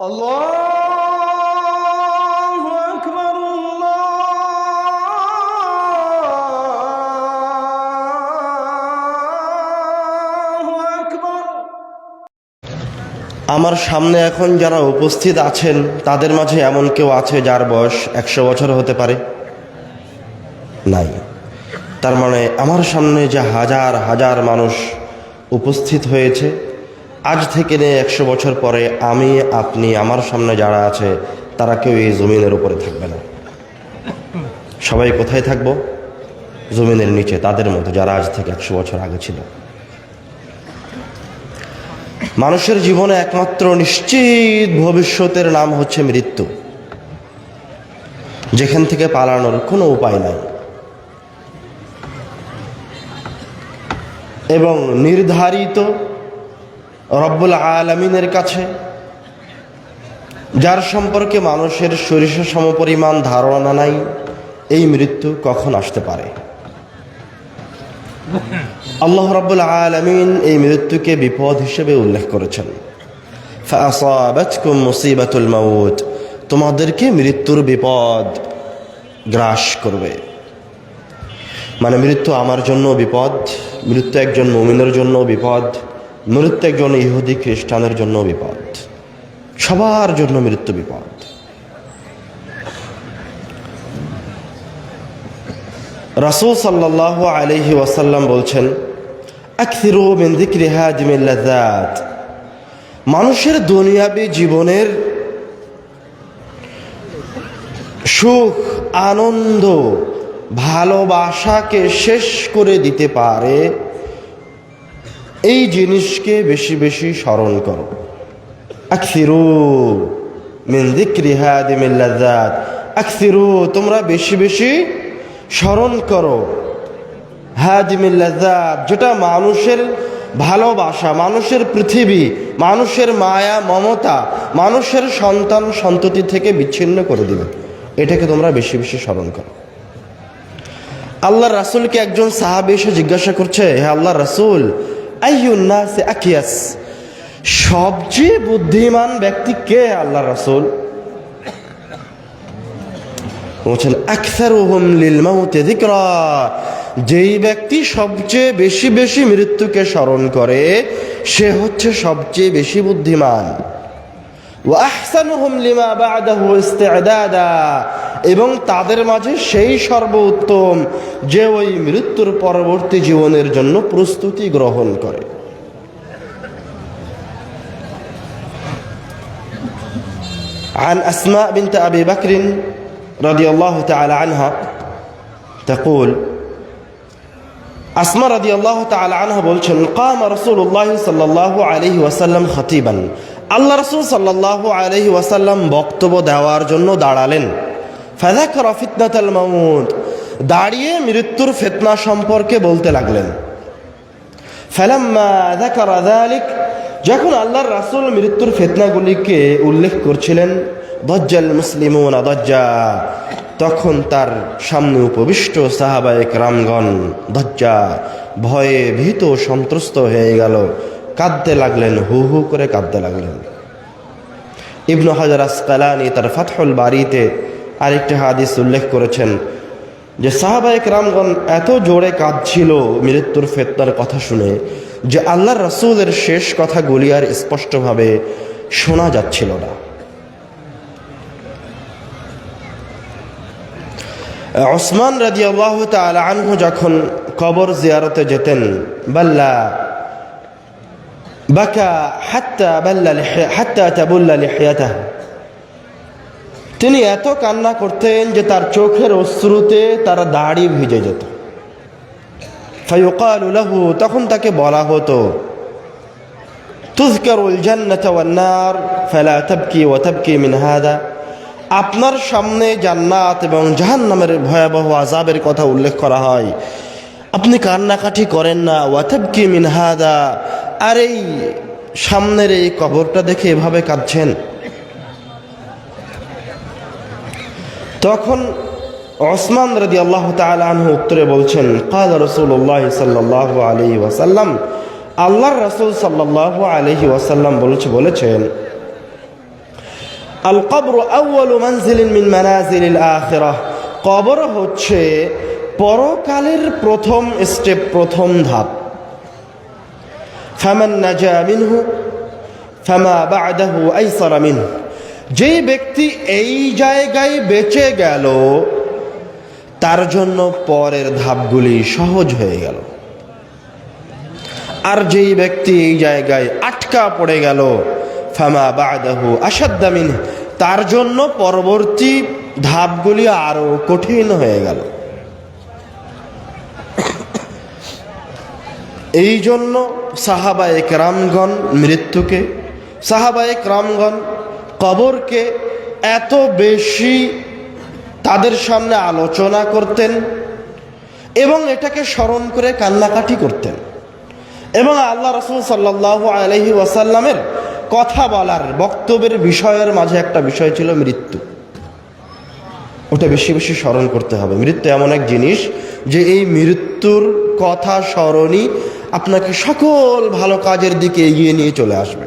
আল্লাহু আকবার, আল্লাহু আকবার। আমার সামনে এখন যারা উপস্থিত আছেন তাদের মাঝে এমন কেউ আছে যার বয়স 100 বছর হতে পারে? নাই। তার মানে আমার সামনে যে হাজার হাজার মানুষ উপস্থিত হয়েছে, আজ থেকে নিয়ে 100 বছর পরে আমি, আপনি, আমার সামনে যারা আছে তারা কেউ এই জমিনের উপরে থাকবে না। সবাই কোথায় থাকবো? জমিনের নিচে, তাদের মতো যারা আজ থেকে 100 বছর আগে ছিল। মানুষের জীবনে একমাত্র নিশ্চিত ভবিষ্যতের নাম হচ্ছে মৃত্যু, যেখান থেকে পালানোর কোনো উপায় নাই এবং নির্ধারিত রব্বুল আলামিনের কাছে, যার সম্পর্কে মানুষের সরিষা সমপরিমাণ ধারণা নাই, এই মৃত্যু কখন আসতে পারে। আল্লাহ রব্বুল আলামিন এই মৃত্যুকে বিপদ হিসেবে উল্লেখ করেছেন। ফাআসাবাতকুম মুসিবাতুল মাউত, তোমাদেরকে মৃত্যুর বিপদ গ্রাস করবে। মানে মৃত্যু আমার জন্য বিপদ, মৃত্যু একজন মুমিনের জন্য বিপদ, মৃত্যু একজন ইহুদি খ্রিস্টানের জন্য বিপদ, সবার জন্য মৃত্যু বিপদ। রাসূল সাল্লাল্লাহু আলাইহি ওয়াসাল্লাম বলছেন, আকসিরু মিন যিকরি হাদিমিল লাযাত, মানুষের দুনিয়াবী জীবনের সুখ, আনন্দ, ভালোবাসাকে শেষ করে দিতে পারে এই জিনিসকে বেশি বেশি স্মরণ করো। আকসিরু মিন যিকরি হাদিমিল লাযাত, আকসিরু, তোমরা বেশি বেশি স্মরণ করো হাদিমিল লাযাত, যেটা মানুষের ভালোবাসা, মানুষের পৃথিবী, মানুষের মায়া মমতা, মানুষের সন্তান সন্ততি থেকে বিচ্ছিন্ন করে দিবে। এটাকে তোমরা বেশি বেশি স্মরণ করো। আল্লাহর রাসূলকে একজন সাহাবী এসে জিজ্ঞাসা করছে, হে আল্লাহর রাসূল, আইয়ুন নাসি আকিয়াস, সবচেয়ে বুদ্ধিমান ব্যক্তি কে আল্লাহর রাসূল? বলছেন, আকসারুহুম লিল মাউতি যিকরা, যেই ব্যক্তি সবচেয়ে বেশি বেশি মৃত্যুকে স্মরণ করে সে হচ্ছে সবচেয়ে বেশি বুদ্ধিমান। ওয়া আহসানুহুম লিমা বা'দাহু ইস্তি'দাদা, এবং তাদের মাঝে সেই সর্বোত্তম যে ওই মৃত্যুর পরবর্তী জীবনের জন্য প্রস্তুতি গ্রহণ করে। عن أسماء بنت أبي بكر رضي الله تعالى عنها تقول, আসমা রাদিয়াল্লাহু তাআলা আনহা বলছেন, قام رسول الله صلى الله عليه وسلم خطيبا, আল্লাহ রাসূল সাল্লাল্লাহু আলাইহি ওয়াসাল্লাম বক্তব্য দেওয়ার জন্য দাঁড়ালেন। فذكر فتنة الموت, দাঁড়িয়ে মৃত্যুর ফিতনা সম্পর্কে বলতে লাগলেন। فلما ذكر ذلك, যখন আল্লাহর রাসূল মৃত্যুর ফিতনাগুলিকে উল্লেখ করছিলেন, দজ্জাল মুসলিমুনা দজ্জা, তখন তার সামনে উপবিষ্ট সাহাবায়ে কেরামগণ দজ্জা, ভয়ে ভীত সন্ত্রস্ত হয়ে গেল, কাঁদতে লাগলেন, হু হু করে কাঁদতে লাগলেন। ইবনু হাজার আসকালানি তার ফাতহুল বারীতে আরেকটি হাদিস উল্লেখ করেছেন যে সাহাবায়ে কেরামগণ এত জোরে কাঁদছিল মৃত্যুর ফিতনার কথা শুনে যে আল্লাহর রাসূলের শেষ কথাগুলি আর স্পষ্টভাবে শোনা যাচ্ছিল না। উসমান রাদিয়াল্লাহু তাআলা আনহু যখন কবর জিয়ারতে যেতেন, বাকা হাত্তা তাবুল্লা লিহিয়াতাহ, তিনি এত কান্না করতেন যে তার চোখের অশ্রুতে তার দাড়ি ভিজে যেত। ফায়ুকালু লাহু, তখন তাকে বলা হতো, তুযকারুল জান্নাতু ওয়ান নার ফালা তাবকি ওয়া তাবকি মিন হাদা, আপনার সামনে জান্নাত এবং জাহান্নামের ভয়াবহ আযাবের কথা উল্লেখ করা হয়, আপনি কান্নাকাটি করেন না, ওয়া তাবকি মিন হাদা, আর এই সামনের এই কবরটা দেখে এভাবে কাঁদছেন। তখন উসমান রাদিয়াল্লাহু তাআলা আনহু উত্তরে বলছেন, ক্বালা রাসূলুল্লাহ সাল্লাল্লাহু আলাইহি ওয়াসাল্লাম, আল্লাহর রাসূল সাল্লাল্লাহু আলাইহি ওয়াসাল্লাম বলেছেন, আল কবর আউয়ালু মানজিলিন মিন মানাজিলিল আখিরাহ, কবর হচ্ছে পরকালের প্রথম স্টেপ, প্রথম ধাপ। ফামান নাজা মিনহু ফামা বা'দাহু আইসারা মিনহু, যেই ব্যক্তি এই জায়গায় বেঁচে গেল তার জন্য পরের ধাপগুলি সহজ হয়ে গেল। আর যেই ব্যক্তি এই জায়গায় আটকা পড়ে গেল ফামা বা'দাহু আশাদ্দা মিনহু, তার জন্য পরবর্তী ধাপগুলি আরো কঠিন হয়ে গেল। এই জন্য সাহাবায়ে কেরামগণ মৃত্যুকে, সাহাবায়ে কেরামগণ কবরকে এত বেশি তাদের সামনে আলোচনা করতেন এবং এটাকে স্মরণ করে কান্নাকাটি করতেন। এবং আল্লাহ রাসূল সাল্লাল্লাহু আলাইহি ওয়াসাল্লামের কথা বলার বক্তব্যের বিষয়ের মাঝে একটা বিষয় ছিল মৃত্যু। ওটা বেশি বেশি স্মরণ করতে হবে। মৃত্যু এমন এক জিনিস যে এই মৃত্যুর কথা স্মরণই আপনাকে সকল ভালো কাজের দিকে এগিয়ে নিয়ে চলে আসবে।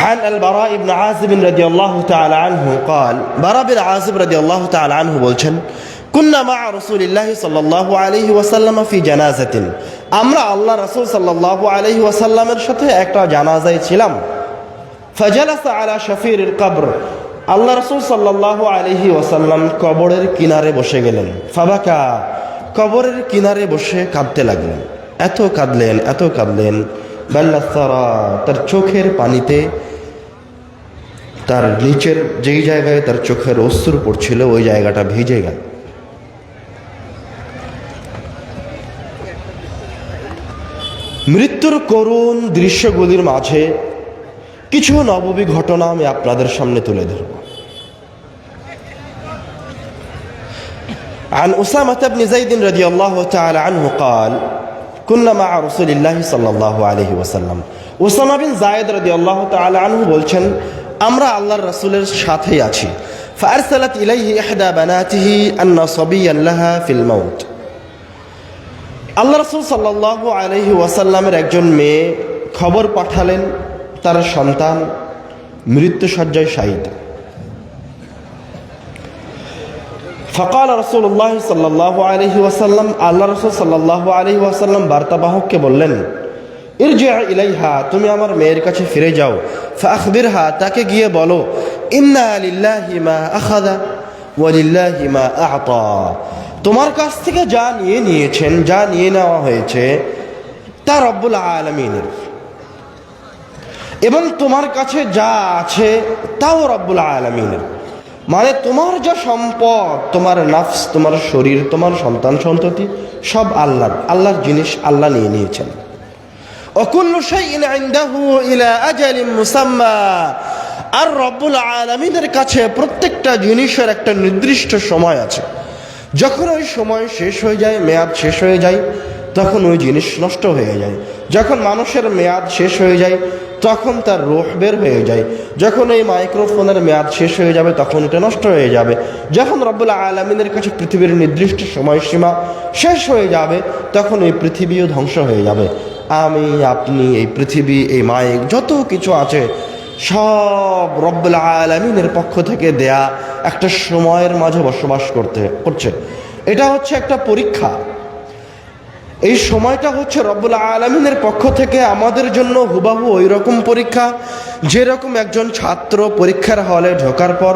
عن البراء بن عازب رضي الله تعالى عنه قال, براء بن عازب رضي الله تعالى عنه বলছেন, كنا مع رسول الله صلى الله عليه وسلم في جنازة, আমরা আল্লাহ রাসূল সাল্লাল্লাহু আলাইহি ওয়াসাল্লামের সাথে একটা জানাজায় ছিলাম। فجلس على شفير القبر, আল্লাহ রাসূল সাল্লাল্লাহু আলাইহি ওয়াসাল্লাম কবরের কিনারে বসে গেলেন। ফাবাকা, কবরের কিনারে বসে কাঁদতে লাগলেন। এত কাঁদলেন, এত কাঁদলেন, বাল্লাসারা, তার চোখের পানিতে, তার নিচের যেই জায়গায় তার চোখের অশ্রু পড়ছিল ওই জায়গাটা ভিজে গেল। মৃত্যুর করুণ দৃশ্যগুলির মাঝে কিছু নববী ঘটনা আমি আপনাদের সামনে তুলে ধরব। عن أسامة بن زيد رضي الله تعالى عنه قال, كنا مع رسول الله صلى الله عليه وسلم, উসামা বিন যায়েদ রাদিয়াল্লাহু তাআলা আনহু বলছেন, আমরা আল্লাহর রাসূলের সাথেই আছি। فأرسلت إليه إحدى بناته أن صبيا لها في الموت, আল্লাহ রাসূল সাল্লাল্লাহু আলাইহি ওয়াসাল্লামের একজন মেয়ে খবর পাঠালেন তার সন্তান মৃত্যুশয্যায় শায়িত। فقال رسول الله صلى الله عليه وسلم, আল্লাহ রাসূল সাল্লাল্লাহু আলাইহি ওয়াসাল্লাম বার্তাবাহককে বললেন, ইরজি' ইলাইহা, তুমি আমার মেয়ের কাছে ফিরে যাও। ফাআখবিরহা, তাকে গিয়ে বলো, ইন্না লিল্লাহি মা আখাযা ওয়া লিল্লাহি মা আ'তা, তোমার কাছ থেকে যা নিয়ে নিয়েছেন, যা নিয়ে নেওয়া হয়েছে তা রব্বুল আলামিনের, এবং তোমার কাছে যা আছে তাও রব্বুল আলামিনের। মানে তোমার যা সম্পদ, তোমার নফস, তোমার শরীর, তোমার সন্তান সন্ততি সব আল্লাহর, আল্লাহর জিনিস আল্লাহ নিয়ে নিয়েছেন। ওয়াকুল্লু শাইইন ইনদাহু ইলা আজালিন মুসাম্মা, আর রব্বুল আলামিনের কাছে প্রত্যেকটা জিনিসের একটা নির্দিষ্ট সময় আছে। যখন ওই সময় শেষ হয়ে যায়, মেয়াদ শেষ হয়ে যায়, তখন ওই জিনিস নষ্ট হয়ে যায়। যখন মানুষের মেয়াদ শেষ হয়ে যায় তখন তার রূহ বের হয়ে যায়। যখন এই মাইক্রোফোনের মেয়াদ শেষ হয়ে যাবে তখন এটা নষ্ট হয়ে যাবে। যখন রব্বুল আলামিনের কাছে পৃথিবীর নির্দিষ্ট সময়সীমা শেষ হয়ে যাবে তখন এই পৃথিবীও ধ্বংস হয়ে যাবে। আমি, আপনি, এই পৃথিবী, এই মাইক, যত কিছু আছে সব রব্বুল আলামিনের পক্ষ থেকে দেয়া একটা সময়ের মাঝে বসবাস করছে। এটা হচ্ছে একটা পরীক্ষা। এই সময়টা হচ্ছে রব্বুল আলামিনের পক্ষ থেকে আমাদের জন্য হুবাহু ওই রকম পরীক্ষা যেরকম একজন ছাত্র পরীক্ষার হলে ঢোকার পর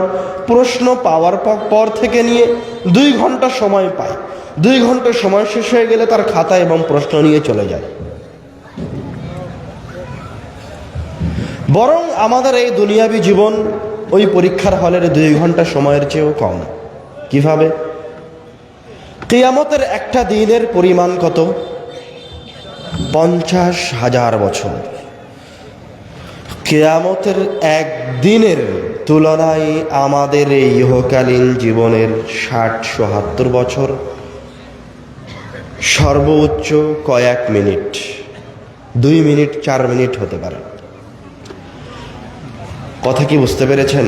প্রশ্ন পাওয়ার পর থেকে নিয়ে 2 ঘন্টা সময় পায়। 2 ঘন্টা সময় শেষ হয়ে গেলে তার খাতা এবং প্রশ্ন নিয়ে চলে যায়। বরং আমাদের এই দুনিয়াবী জীবন ওই পরীক্ষার হলের 2 ঘন্টা সময়ের চেয়েও কম। কিভাবে? কিয়ামতের একটা দিনের পরিমাণ কত? 50,000 বছর। কিয়ামতের একদিনের তুলনায় আমাদের এই ইহকালীন জীবনের 60-70 বছর, সর্বোচ্চ কয়েক মিনিট, 2 মিনিট 4 মিনিট হতে পারে। কথা কি বুঝতে পেরেছেন?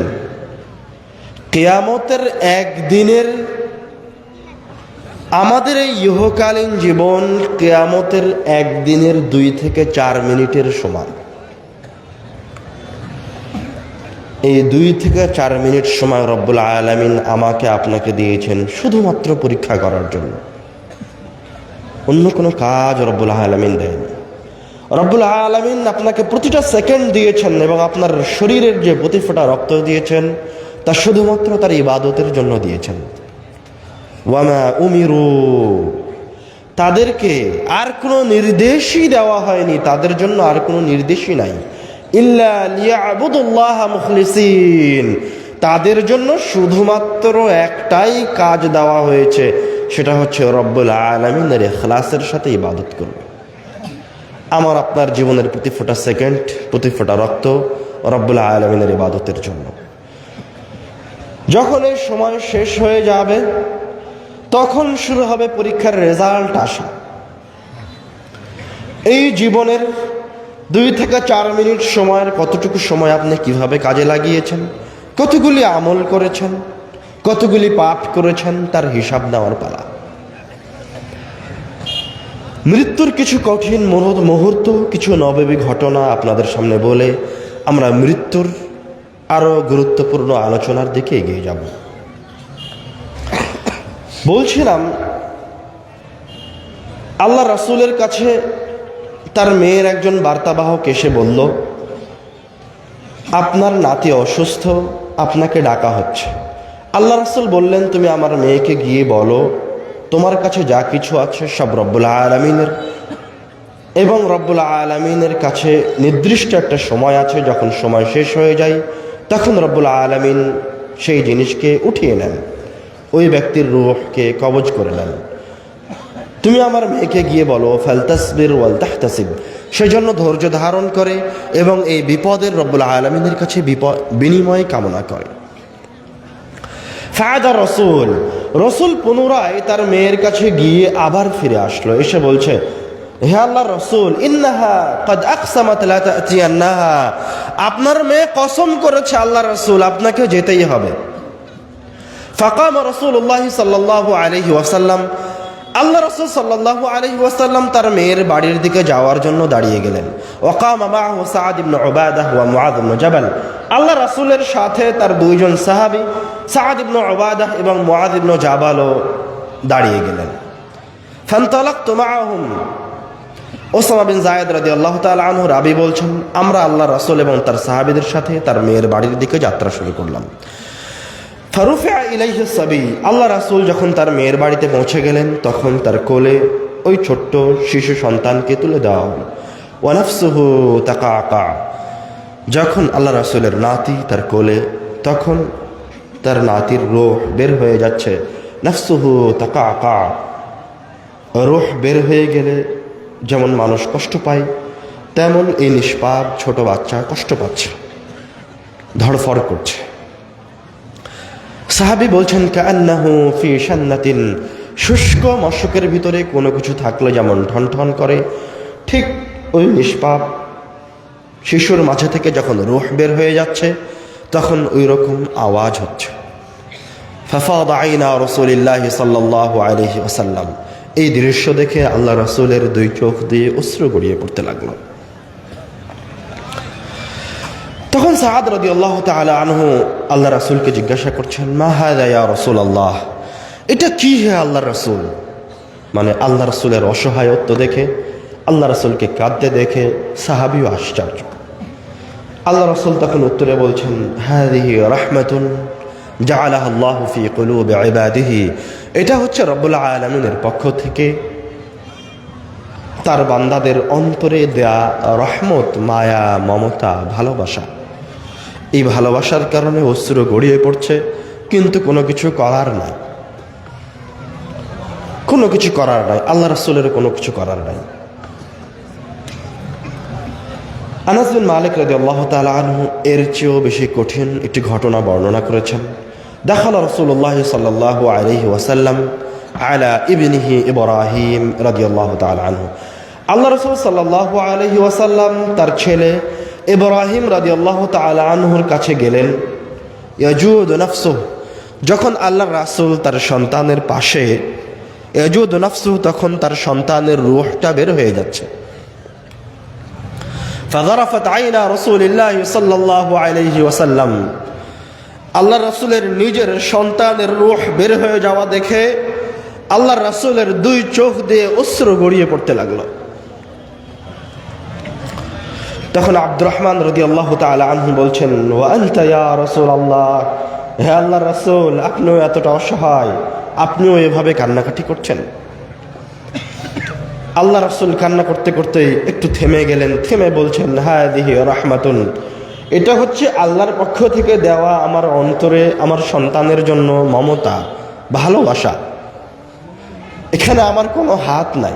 কিয়ামতের একদিনের আমাদের এই ইহকালীন জীবন কিয়ামতের একদিনের 2 থেকে 4 মিনিটের সমান। এই 2 থেকে 4 মিনিট সময় রব্বুল আলামিন আমাকে আপনাকে দিয়েছেন শুধুমাত্র পরীক্ষা করার জন্য। অন্য কোনো কাজ রব্বুল আলামিন দেন। রব্বুল আলামিন আপনাকে প্রতিটা সেকেন্ড দিয়েছেন এবং আপনার শরীরের যে প্রতি ফোঁটা রক্ত দিয়েছেন তা শুধুমাত্র তার ইবাদতের জন্য দিয়েছেন। ওয়ামা উমিরু, তাদেরকে আর কোনো নির্দেশই দেওয়া হয়নি, তাদের জন্য আর কোনো নির্দেশই নাই। ইল্লা লিয়াবুদুল্লাহ মুখলিসিন, তাদের জন্য শুধুমাত্র একটাই কাজ দেওয়া হয়েছে, সেটা হচ্ছে রব্বুল আলামিনের ইখলাসের সাথে ইবাদত করবে। আমার আপনার জীবনের প্রতি ফোঁটা সেকেন্ড, প্রতি ফোঁটা রক্ত রব্বুল আলামিনের ইবাদতের জন্য। যখন এই সময় শেষ হয়ে যাবে তখন শুরু হবে পরীক্ষার রেজাল্ট আসা। এই জীবনের 2 থেকে 4 মিনিট সময়ের কতটুকু সময় আপনি কিভাবে কাজে লাগিয়েছেন, কতগুলি আমল করেছেন, কতগুলি পাপ করেছেন, তার হিসাব নেওয়ার পালা। মৃত্যুর কিছু কঠিন মুহূর্ত, কিছু নববী ঘটনা আপনাদের সামনে বলে আমরা মৃত্যুর আরো গুরুত্বপূর্ণ আলোচনার দিকে এগিয়ে যাব। বলছিলাম আল্লাহ রাসূলের কাছে তার মেয়ের একজন বার্তাবাহক এসে বলল, আপনার নাতি অসুস্থ, আপনাকে ডাকা হচ্ছে। আল্লাহ রাসূল বললেন, তুমি আমার মেয়েকে গিয়ে বলো তোমার কাছে যা কিছু আছে সব রব্বুল আলামিনের, এবং রব্বুল আলামিনের কাছে নির্দিষ্ট একটা সময় আছে, যখন সময় শেষ হয়ে যায় তখন রব্বুল আলামিন সেই জিনিসকে উঠিয়ে নেন, ওই ব্যক্তির রূহকে কবজ করে নেন। তুমি আমার মেয়েকে গিয়ে বলো ফালতাসবির ওয়াল তাহতাসিব, সেজন্য ধৈর্য ধারণ করে এবং এই বিপদের রব্বুল আলামিনের কাছে বিনিময় কামনা করে। ফাদা রসুল পুনরায় তার মেয়ের কাছে গিয়ে আবার ফিরে আসলো, এসে বলছে, হে আল্লাহর রাসূল, ইন্নাহা ক্বাদ আকসামাত লা তা'তিয়ান্নাহা, আপনার মেয়ে কসম করেছে আল্লাহর রাসূল আপনাকে যেতেই হবে। ফাকামা রাসূলুল্লাহ সাল্লাল্লাহু আলাইহি ওয়াসাল্লাম, আল্লাহ রাসূল সাল্লাল্লাহু আলাইহি ওয়াসাল্লাম তার মেয়ের বাড়ির দিকে যাওয়ার জন্য দাঁড়িয়ে গেলেন। ওয়াকামা মাআহু সাআদ ইবনে উবাদাহ ওয়া মুআয ইবনে জাবাল, আল্লাহ রাসূলের সাথে তার 2 জন সাহাবী সাআদ ইবনে উবাদাহ এবং মুআয ইবনে জাবালও দাঁড়িয়ে গেলেন। ফান্তালাকতু মাআহুম, ওসামা বিন যায়েদ রাদিয়াল্লাহু তাআলা আনহু রাবি বলছেন, আমরা আল্লাহ রাসূল এবং তার সাহাবীদের সাথে তার মেয়ের বাড়ির দিকে যাত্রা শুরু করলাম। ফারুফিআ ইলাইহি সাবী, আল্লাহ রাসূল যখন তার মেয়ের বাড়িতে পৌঁছে গেলেন তখন তার কোলে ওই ছোট্ট শিশু সন্তানকে তুলে দেওয়া হল। ওয়া নাফসুহু তাকাআকা, যখন আল্লাহ রাসূলের নাতি তার কোলে, তখন তার নাতির রূহ বের হয়ে যাচ্ছে। নাফসুহু তাকাআকা, রূহ বের হয়ে গেলে যেমন মানুষ কষ্ট পায় তেমন এই নিষ্পাপ ছোট বাচ্চা কষ্ট পাচ্ছে, ধড়ফড় করছে। সাহাবী বলছেন, কাআন্নাহু ফি শান্নাতিন, শুষ্ক মশকের ভিতরে কোনো কিছু থাকলে যেমন ঠন ঠন করে, ঠিক ওই নিষ্পাপ শিশুর মাঝে থেকে যখন রূহ বের হয়ে যাচ্ছে তখন ওই রকম আওয়াজ হচ্ছে। ফাফাদা আইনা রাসূলিল্লাহি সাল্লাল্লাহু আলাইহি ওয়াসাল্লাম, এই দৃশ্য দেখে আল্লাহ রাসূলের 2 চোখ দিয়ে অশ্রু গড়িয়ে পড়তে লাগলো। তখন সাআদ রাদিয়াল্লাহু তাআলা আনহু আল্লাহ রাসূলকে জিজ্ঞাসা করছেন, মা হাযা ইয়া রাসূলুল্লাহ, এটা কি হে আল্লাহ রাসূল? মানে আল্লাহ রাসূলের অসহায়ত্ব দেখে, আল্লাহ রাসূলকে কাঁদতে দেখে সাহাবীও আশ্চর্য। আল্লাহ রাসূল তখন উত্তরে বলছেন, হাযিহি রাহমাতুন জাআলাহা আল্লাহু ফি কুলুবি ইবাদিহি, এটা হচ্ছে রব্বুল আলামিনের পক্ষ থেকে তার বান্দাদের অন্তরে দেয়া রহমত, মায়া, মমতা, ভালোবাসা। এই ভালোবাসার কারণে অশ্রু গড়িয়ে পড়ছে, কিন্তু কোনো কিছু করার নাই, কোনো কিছু করার নাই, আল্লাহ রাসূলের কোনো কিছু করার নাই। আনাস বিন মালিক রাদিয়াল্লাহু তাআলা আনহু এর চেয়েও বেশি কঠিন একটি ঘটনা বর্ণনা করেছেন। দাখালা রাসূলুল্লাহ সাল্লাল্লাহু আলাইহি ওয়াসাল্লাম আলা ইবনিহি ইব্রাহিম রাদিয়াল্লাহু তাআলা আনহু, আল্লাহ রাসূল সাল্লাল্লাহু আলাইহি ওয়াসাল্লাম তার ছেলে ইব্রাহিম রাদিয়াল্লাহু তাআলা আনহুর কাছে গেলেন। ইয়াজুদু নাফসুহু, যখন আল্লাহর রাসূল তার সন্তানের পাশে, ইয়াজুদু নাফসুহু, তখন তার সন্তানের রূহটা বের হয়ে যাচ্ছে। ফাযারাফাত আইনা রাসূলিল্লাহি সাল্লাল্লাহু আলাইহি ওয়াসাল্লাম, আল্লাহ রাসূলের নিজের সন্তানের রূহ বের হয়ে যাওয়া দেখে আল্লাহ রাসূলের দুই চোখ দিয়ে অশ্রু গড়িয়ে পড়তে লাগলো। তখন আব্দুর রহমান রাদিয়াল্লাহু তাআলা আনহু বলছেন, ওয়া আনতা ইয়া রাসূলুল্লাহ, হে আল্লাহর রাসূল, আপনিও এতটা অসহায়, আপনিও এভাবে কান্নাকাটি করছেন? আল্লাহ রাসূল কান্না করতে করতে একটু থেমে গেলেন, থেমে বলছেন, হাদিহি রাহমাতুন, এটা হচ্ছে আল্লাহর পক্ষ থেকে দেওয়া আমার অন্তরে আমার সন্তানের জন্য মমতা, ভালোবাসা, এখানে আমার কোনো হাত নাই।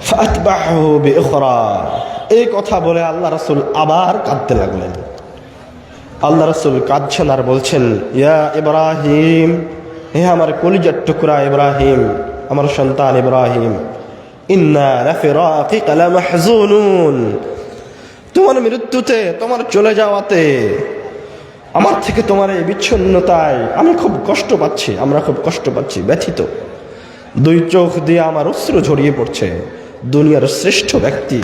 ফাতবাহু বিউখরা, এই কথা বলে আল্লাহ রাসূল আবার কাঁদতে লাগলেন। আল্লাহ রাসূল কাঁদছেন আর বলছেন, ইয়া ইব্রাহিম, হে আমার কলিজার টুকরা ইব্রাহিম, আমার সন্তান ইব্রাহিম, ইন্না লাফিরাকিকা লামাহজুনুন, তোমার মৃত্যুতে, তোমার চলে যাওয়াতে, আমার থেকে তোমার এই বিচ্ছিন্নতায় আমি খুব কষ্ট পাচ্ছি, আমরা খুব কষ্ট পাচ্ছি, ব্যথিত। দুই চোখ দিয়ে আমার অশ্রু ঝরিয়ে পড়ছে। দুনিয়ার শ্রেষ্ঠ ব্যক্তি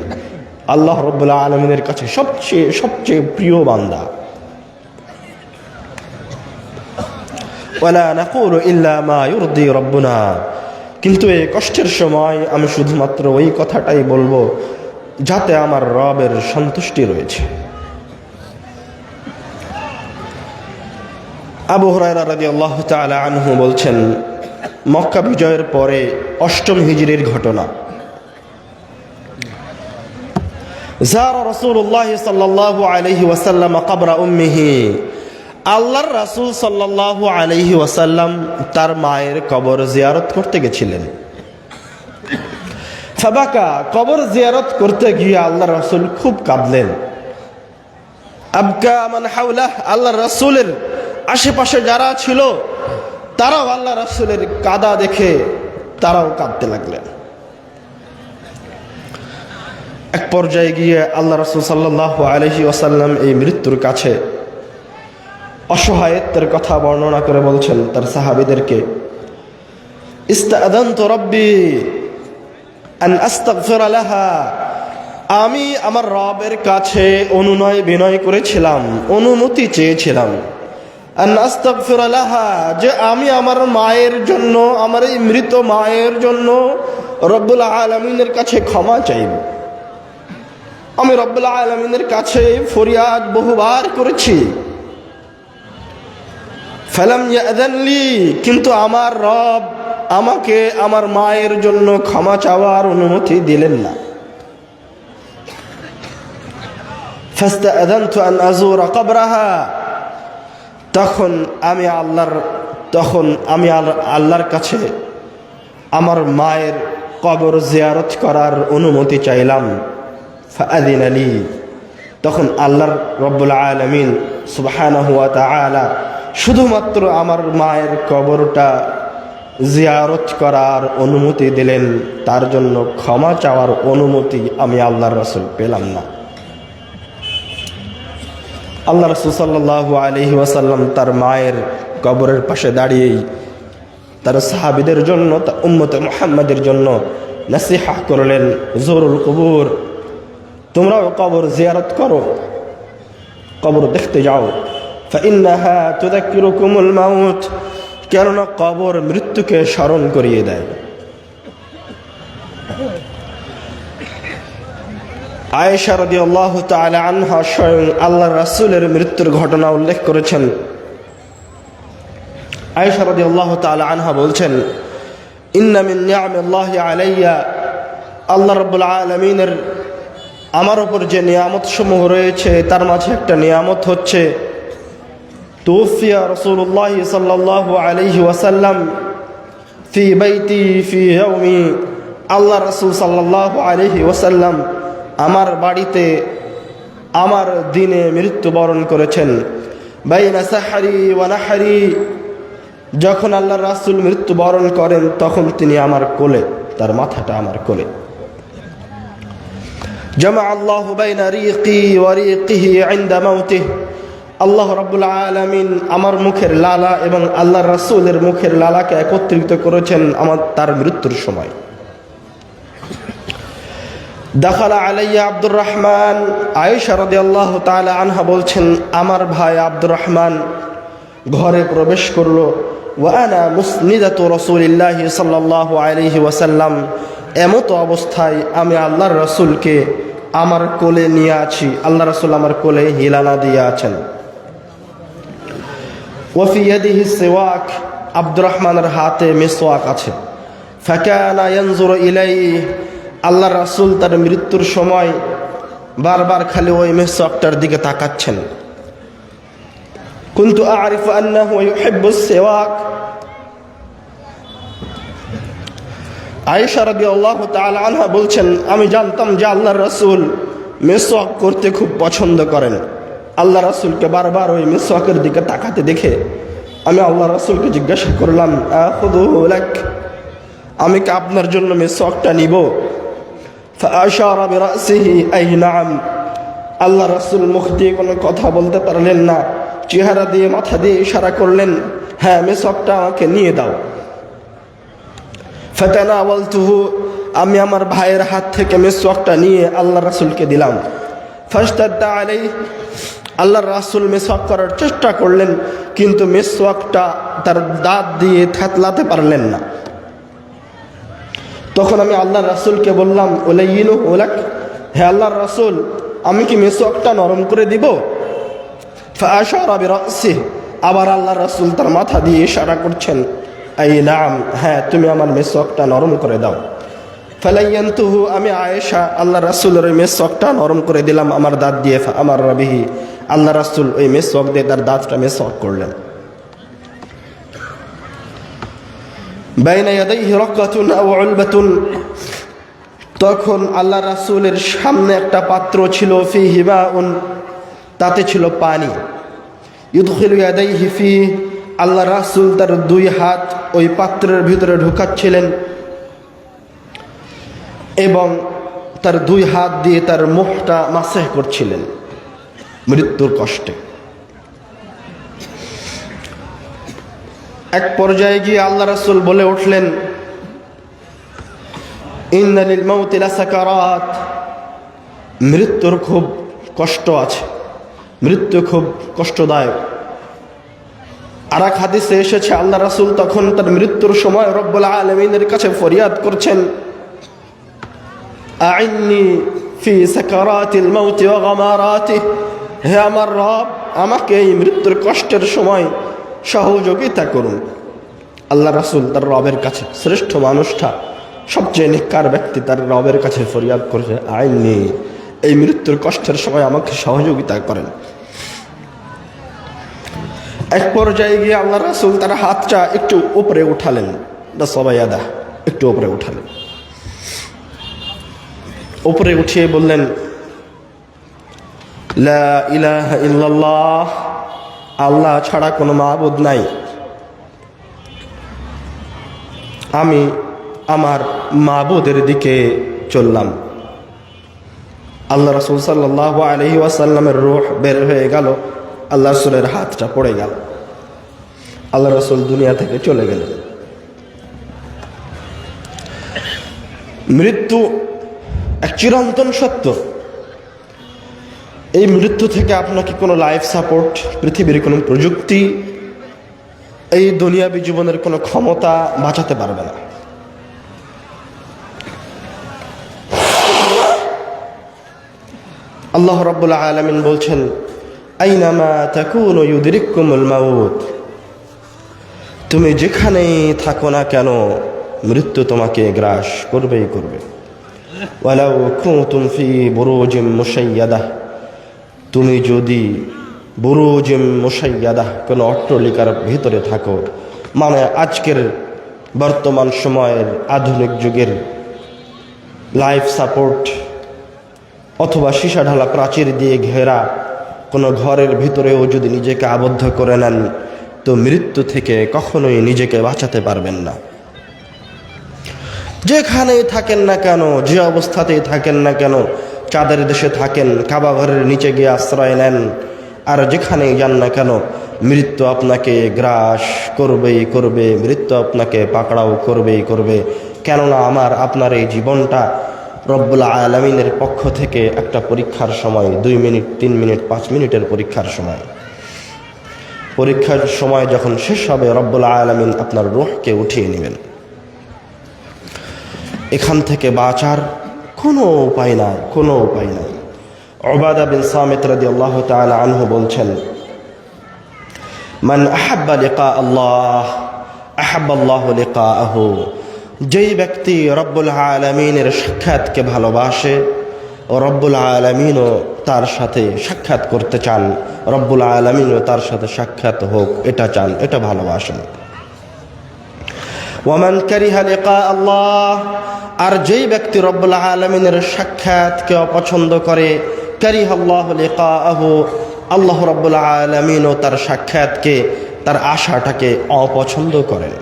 আল্লাহ রাব্বুল আলামিনের কাছে সবচেয়ে প্রিয় বান্দা। ওয়ালা নাকুলু ইল্লা মা ইউরদি রাব্বুনা, কিন্তু এই কষ্টের সময় আমি শুধুমাত্র ওই কথাটাই বলবো যাতে আমার রবের সন্তুষ্টি রয়েছে। আবু হুরায়রা রাদিয়াল্লাহু তাআলা আনহু বলছেন, মক্কা বিজয়ের পরে ৮ম হিজরির ঘটনা। যারা রাসূলুল্লাহ সাল্লাল্লাহু আলাইহি ওয়াসাল্লাম কবর উম্মিহি, আল্লাহর রাসূল সাল্লাল্লাহু আলাইহি ওয়াসাল্লাম তার মায়ের কবর জিয়ারত করতে গেছিলেন। ফাবাকা, কবর জিয়ারত করতে গিয়ে আল্লাহর রাসূল খুব কাঁদলেন। আবকা মান হাওলাহ, আল্লাহর রাসূলের আশেপাশে যারা ছিল তারাও আল্লাহ রাসূলের কাদা দেখে তারাও কাঁদতে লাগলেন। এক পর্যায়ে গিয়ে আল্লাহ রাসূল সাল্লাল্লাহু আলাইহি ওয়াসাল্লাম এই মৃত্যুর কাছে অসহায়ত্বের কথা বর্ণনা করে বলছেন তার সাহাবীদেরকে, ইস্তাআযানতু রাব্বি আন আস্তাগফিরা লাহা, আমি আমার রবের কাছে অনুনয় বিনয় করেছিলাম, অনুমতি চেয়েছিলাম, আন আস্তাগফিরা লাহা, যে আমি আমার মায়ের জন্য, আমার এই মৃত মায়ের জন্য রব্বুল আলামিনের কাছে ক্ষমা চাইব। আমি রব্বুল আলামিনের কাছে ফরিয়াদ বহুবার করেছি। ফালাম ইয়াযান লি, কিন্তু আমার রব আমাকে আমার মায়ের জন্য ক্ষমা চাওয়ার অনুমতি দিলেন না। ফাস্তাআযানতু আন আযুরা কবরাহা, তখন আমি আল্লাহর কাছে আমার মায়ের কবর জিয়ারত করার অনুমতি চাইলাম। ফাআযিনা লি, তখন আল্লাহর রব্বুল আলামিন সুবহানাহু ওয়া তাআলা শুধুমাত্র আমার মায়ের কবরটা জিয়ারত করার অনুমতি দিলেন, তার জন্য ক্ষমা চাওয়ার অনুমতি আমি আল্লাহর রাসূল পেলাম না। আল্লাহ রাসূল সাল্লাল্লাহু আলাইহি ওয়াসাল্লাম তার মায়ের কবরের পাশে দাঁড়িয়েই তার সাহাবীদের জন্য, তার উম্মতে মুহাম্মাদের জন্য নসিহা করলেন, জুরুল কুবুর, তোমরাও কবর জিয়ারত করো, কবর দেখতে যাও। ফাইন্নাহা তুযাক্কিরুকুমুল মাউত, কেননা কবর মৃত্যুকে স্মরণ করিয়ে দেয়। আয়েশা রাদিয়াল্লাহু তাআলা আনহা স্বয়ং আল্লাহর রাসূলের মৃত্যুর ঘটনা উল্লেখ করেছেন। আয়েশা রাদিয়াল্লাহু তাআলা আনহা বলছেন, ইন্না মিন নি'ামিল্লাহি আলাইয়া, আল্লাহ রাব্বুল আলামিনের আমার উপর যে নিয়ামত সমূহ রয়েছে তার মাঝে একটা নিয়ামত হচ্ছে, তুফিয়া রাসূলুল্লাহ সাল্লাল্লাহু আলাইহি ওয়াসাল্লাম ফি বাইতি ফি ইয়াউমি, আল্লাহ রাসূল সাল্লাল্লাহু আলাইহি ওয়াসাল্লাম আমার বাড়িতে আমার দিনে মৃত্যুবরণ করেছেন। বাইনা সাহরি ওয়া নাহরি, যখন আল্লাহ রাসূল মৃত্যুবরণ করেন তখন তিনি আমার কোলে, তার মাথাটা আমার কোলে। জামা আল্লাহু বাইনা রিকি ওয়া রিকিহি ইনদা মাউতিহি, আল্লাহ রাব্বুল আলামিন আমার মুখের লালা এবং আল্লাহর রাসূলের মুখের লালাকে একত্রিত করেছেন তার মৃত্যুর সময়। দাখালা আলাইয়া আব্দুর রহমান, আয়েশা রাদিয়াল্লাহু তাআলা আনহা বলছেন, আমার ভাই আব্দুর রহমান ঘরে প্রবেশ করলো। ওয়া আনা মুসনিদাতু রাসূলিল্লাহি সাল্লাল্লাহু আলাইহি ওয়াসাল্লাম, এমতো অবস্থায় আমি আল্লাহর রাসূলকে আমার কোলে নিয়ে আছি, আল্লাহ রাসূল আমার কোলে হিলানা দিয়ে আছেন। ওয়া ফি ইয়াদিহি সিওয়াক, আব্দুর রহমানের হাতে মিসওয়াক আছে। ফাকানা ইয়ানজুরু ইলাইহি, আল্লাহ রাসূল তার মৃত্যুর সময় বারবার খালি ওই মিসওয়াকটার দিকে তাকাচ্ছেন। কুনতু আ'রিফু আন্নাহু ইউহিব্বু সিওয়াক, আয়েশা রাদিয়াল্লাহু তাআলা আনহা বলছেন, আমি জানতাম যে আল্লাহর রাসূল মিসওয়াক করতে খুব পছন্দ করেন। আল্লাহ রাসূলকে বারবার ওই মিসওয়াকের দিকে তাকাতে দেখে আমি আল্লাহ রাসূলকে জিজ্ঞাসা করলাম, আখুযুহু লাক, আমি কি আপনার জন্য মিসওয়াকটা নিব? ফাআশারা বিরাসিহি আই নাম, আল্লাহ রাসূল মুখ দিয়ে কোনো কথা বলতে পারলেন না, চেহারা দিয়ে মাথা দিয়ে ইশারা করলেন, হ্যাঁ মিসওয়াকটা আমাকে নিয়ে দাও। ফাতানাওয়ালতুহু, আমি আমার ভাইয়ের হাত থেকে মিসওয়াকটা নিয়ে আল্লাহ রাসূলকে দিলাম। ফাশতাদ্দা আলাইহি, আল্লাহ রাসূল মিসওয়াক করার চেষ্টা করলেন, কিন্তু মিসওয়াকটা তার দাঁত দিয়ে থেতলাতে পারলেন না। তখন আমি আল্লাহ রাসূলকে বললাম, উলাইয়িনুহু লাক, হে আল্লাহর রাসূল, আমি কি মিসওয়াকটা নরম করে দিব? ফাআশারা বিরাসিহি, আবার আল্লাহ রাসূল তার মাথা দিয়ে ইশারা করছেন, আই নাম, হ্যাঁ তুমি আমার মিসওয়াকটা নরম করে দাও। ফালাইয়ানতুহু, আমি আয়েশা আল্লাহ রাসূলের ওই মিসওয়াকটা নরম করে দিলাম আমার দাঁত দিয়ে। আমার রবিহি, আল্লাহ রাসূল ওই মিসওয়াক দিয়ে তার দাঁতটা মিসওয়াক করলেন। বাইনা ইয়াদাইহি রাকাতুন আও উলবাতুন, তখন আল্লাহ রাসূলের সামনে একটা পাত্র ছিল, ফিহি মাউন, তাতে ছিল পানি। ইউদখিলু ইয়াদাইহি ফি, আল্লাহ রাসূল তার দুই হাত ওই পাত্রের ভিতরে ঢুকাচ্ছিলেন এবং তার দুই হাত দিয়ে তার মুখটা মাসাহ করছিলেন মৃত্যুর কষ্টে। এক পর্যায়ে গিয়ে আল্লাহ রাসূল বলে উঠলেন, ইন্না লিল মাউতি লাসাকারাত, মৃত্যুর খুব কষ্ট আছে, মৃত্যু খুব কষ্টদায়ক। আর এক হাদিসে এসেছে আল্লাহ রাসূল তখন তার মৃত্যুর সময় রব্বুল আলামিনের কাছে ফরিয়াদ করছেন, আইন্নি ফি সাকারাতিল মাউতি ওয়া গামারাতিহি, হে আমার রব, আমাকে এই মৃত্যুর কষ্টের সময় সহযোগিতা করুন। আল্লাহ রাসূল তার রবের কাছে, শ্রেষ্ঠ মানুষটা, সবচেয়ে নেককার ব্যক্তি, তার রবের কাছে ফরিয়াদ করছে, আইন্নি, এই মৃত্যুর কষ্টের সময় আমাকে সহযোগিতা করেন। এক পর্যায়ে গিয়ে আল্লাহ রাসূল তার হাতটা একটু উপরে উঠালেন, দাসাবায়াদা, একটু উপরে উঠালেন। উপরে উঠিয়ে বললেন, লা ইলাহা ইল্লাল্লাহ, আল্লাহ ছাড়া কোনো মাবুদ নাই। আমি আমার মাবুদের দিকে চললাম। আল্লাহ রাসূল সাল্লাল্লাহু আলাইহি ওয়াসাল্লামের রূহ বের হয়ে গেল, আল্লাহ রাসূলের হাতটা পড়ে গেল, আল্লাহ রাসূল দুনিয়া থেকে চলে গেলেন। মৃত্যু এক চিরন্তন সত্য। এই মৃত্যু থেকে আপনাকে কোনো লাইফ সাপোর্ট, পৃথিবীর কোনো প্রযুক্তি, এই দুনিয়াবী জীবনের কোনো ক্ষমতা বাঁচাতে পারবে না। আল্লাহ রাব্বুল আলামিন বলছেন, আইনামা তাকুনু ইউদরিকুমুল মাউত, তুমি যেখানেই থাকো না কেন মৃত্যু তোমাকে গ্রাস করবেই করবে। ওয়ালাউ কুনতুম ফি বুরুজিম মুশাইয়াদাহ, তুমি যদি বুরুজিম মুশাইয়াদাহ, কোনো অট্টালিকার ভিতরে থাকো, মানে আজকের বর্তমান সময়ের আধুনিক যুগের লাইফ সাপোর্ট অথবা সীসা ঢালা প্রাচীর দিয়ে ঘেরা কোনো ঘরের ভিতরেও যদি নিজেকে আবদ্ধ করে নেন, তো মৃত্যু থেকে কখনোই নিজেকে বাঁচাতে পারবেন না। যেখানেই থাকেন না কেন, যে অবস্থাতেই থাকেন না কেন, চাঁদের দেশে থাকেন, কাবা ঘরের নিচে গিয়ে আশ্রয় নেন, আর যেখানেই যান না কেন, মৃত্যু আপনাকে গ্রাস করবেই করবে, মৃত্যু আপনাকে পাকড়াও করবেই করবে। কেননা আপনার এই জীবনটা রব্বুল আলামিনের পক্ষ থেকে একটা পরীক্ষার সময় 2 মিনিট 3 মিনিট 5 মিনিটের পরীক্ষার সময় যখন শেষ হবে রব্বুল আলামিন আপনার রূহকে উঠিয়ে নেবেন। এখান থেকে বাঁচার কোনো উপায় নাই। উবাদা বিন সামিত রাদিয়াল্লাহু তাআলা আনহু বলছেন, মান আহাব্বা লিকা আল্লাহ আহাব্বা আল্লাহু লিকাআহু। যেই ব্যক্তি রব্বুল আলামিনের সাক্ষাৎকে ভালোবাসে ও রব্বুল আলামিনও তার সাথে সাক্ষাৎ করতে চান, রব্বুল আলামিনও তার সাথে সাক্ষাৎ হোক এটা চান, এটা ভালোবাসেন। ওয়ামান কারিহা লিকা আল্লাহ, আর যেই ব্যক্তি রব্বুল আলামিনের সাক্ষাৎকে অপছন্দ করে, কারিহা আল্লাহু লিকাআহু, আল্লাহ রব্বুল আলামিনও তার সাক্ষাৎকে, তার আশাটাকে অপছন্দ করেন।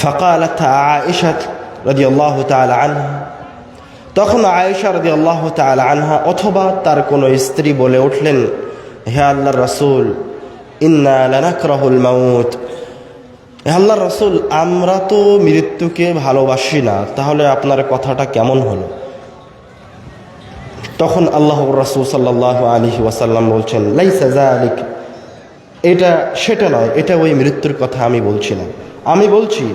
ফাকালাত আয়েশা রাদিয়াল্লাহু তাআলা আনহা, তখন আয়েশা রাদিয়াল্লাহু তাআলা আনহা অথবা তার কোনো স্ত্রী বলে উঠলেন, হে আল্লাহর রাসূল, ইন্না লানাকরাহুল মাউত। হে আল্লাহর রাসূল, আমরা তো মৃত্যুকে ভালোবাসি না, তাহলে আপনার কথাটা কেমন হলো? তখন আল্লাহর রাসূল সাল্লাল্লাহু আলাইহি ওয়াসাল্লাম বলছেন, লাইসা যালিক, এটা সেটা নয়, এটা ওই মৃত্যুর কথা আমি বলছি না। আমি বলছি,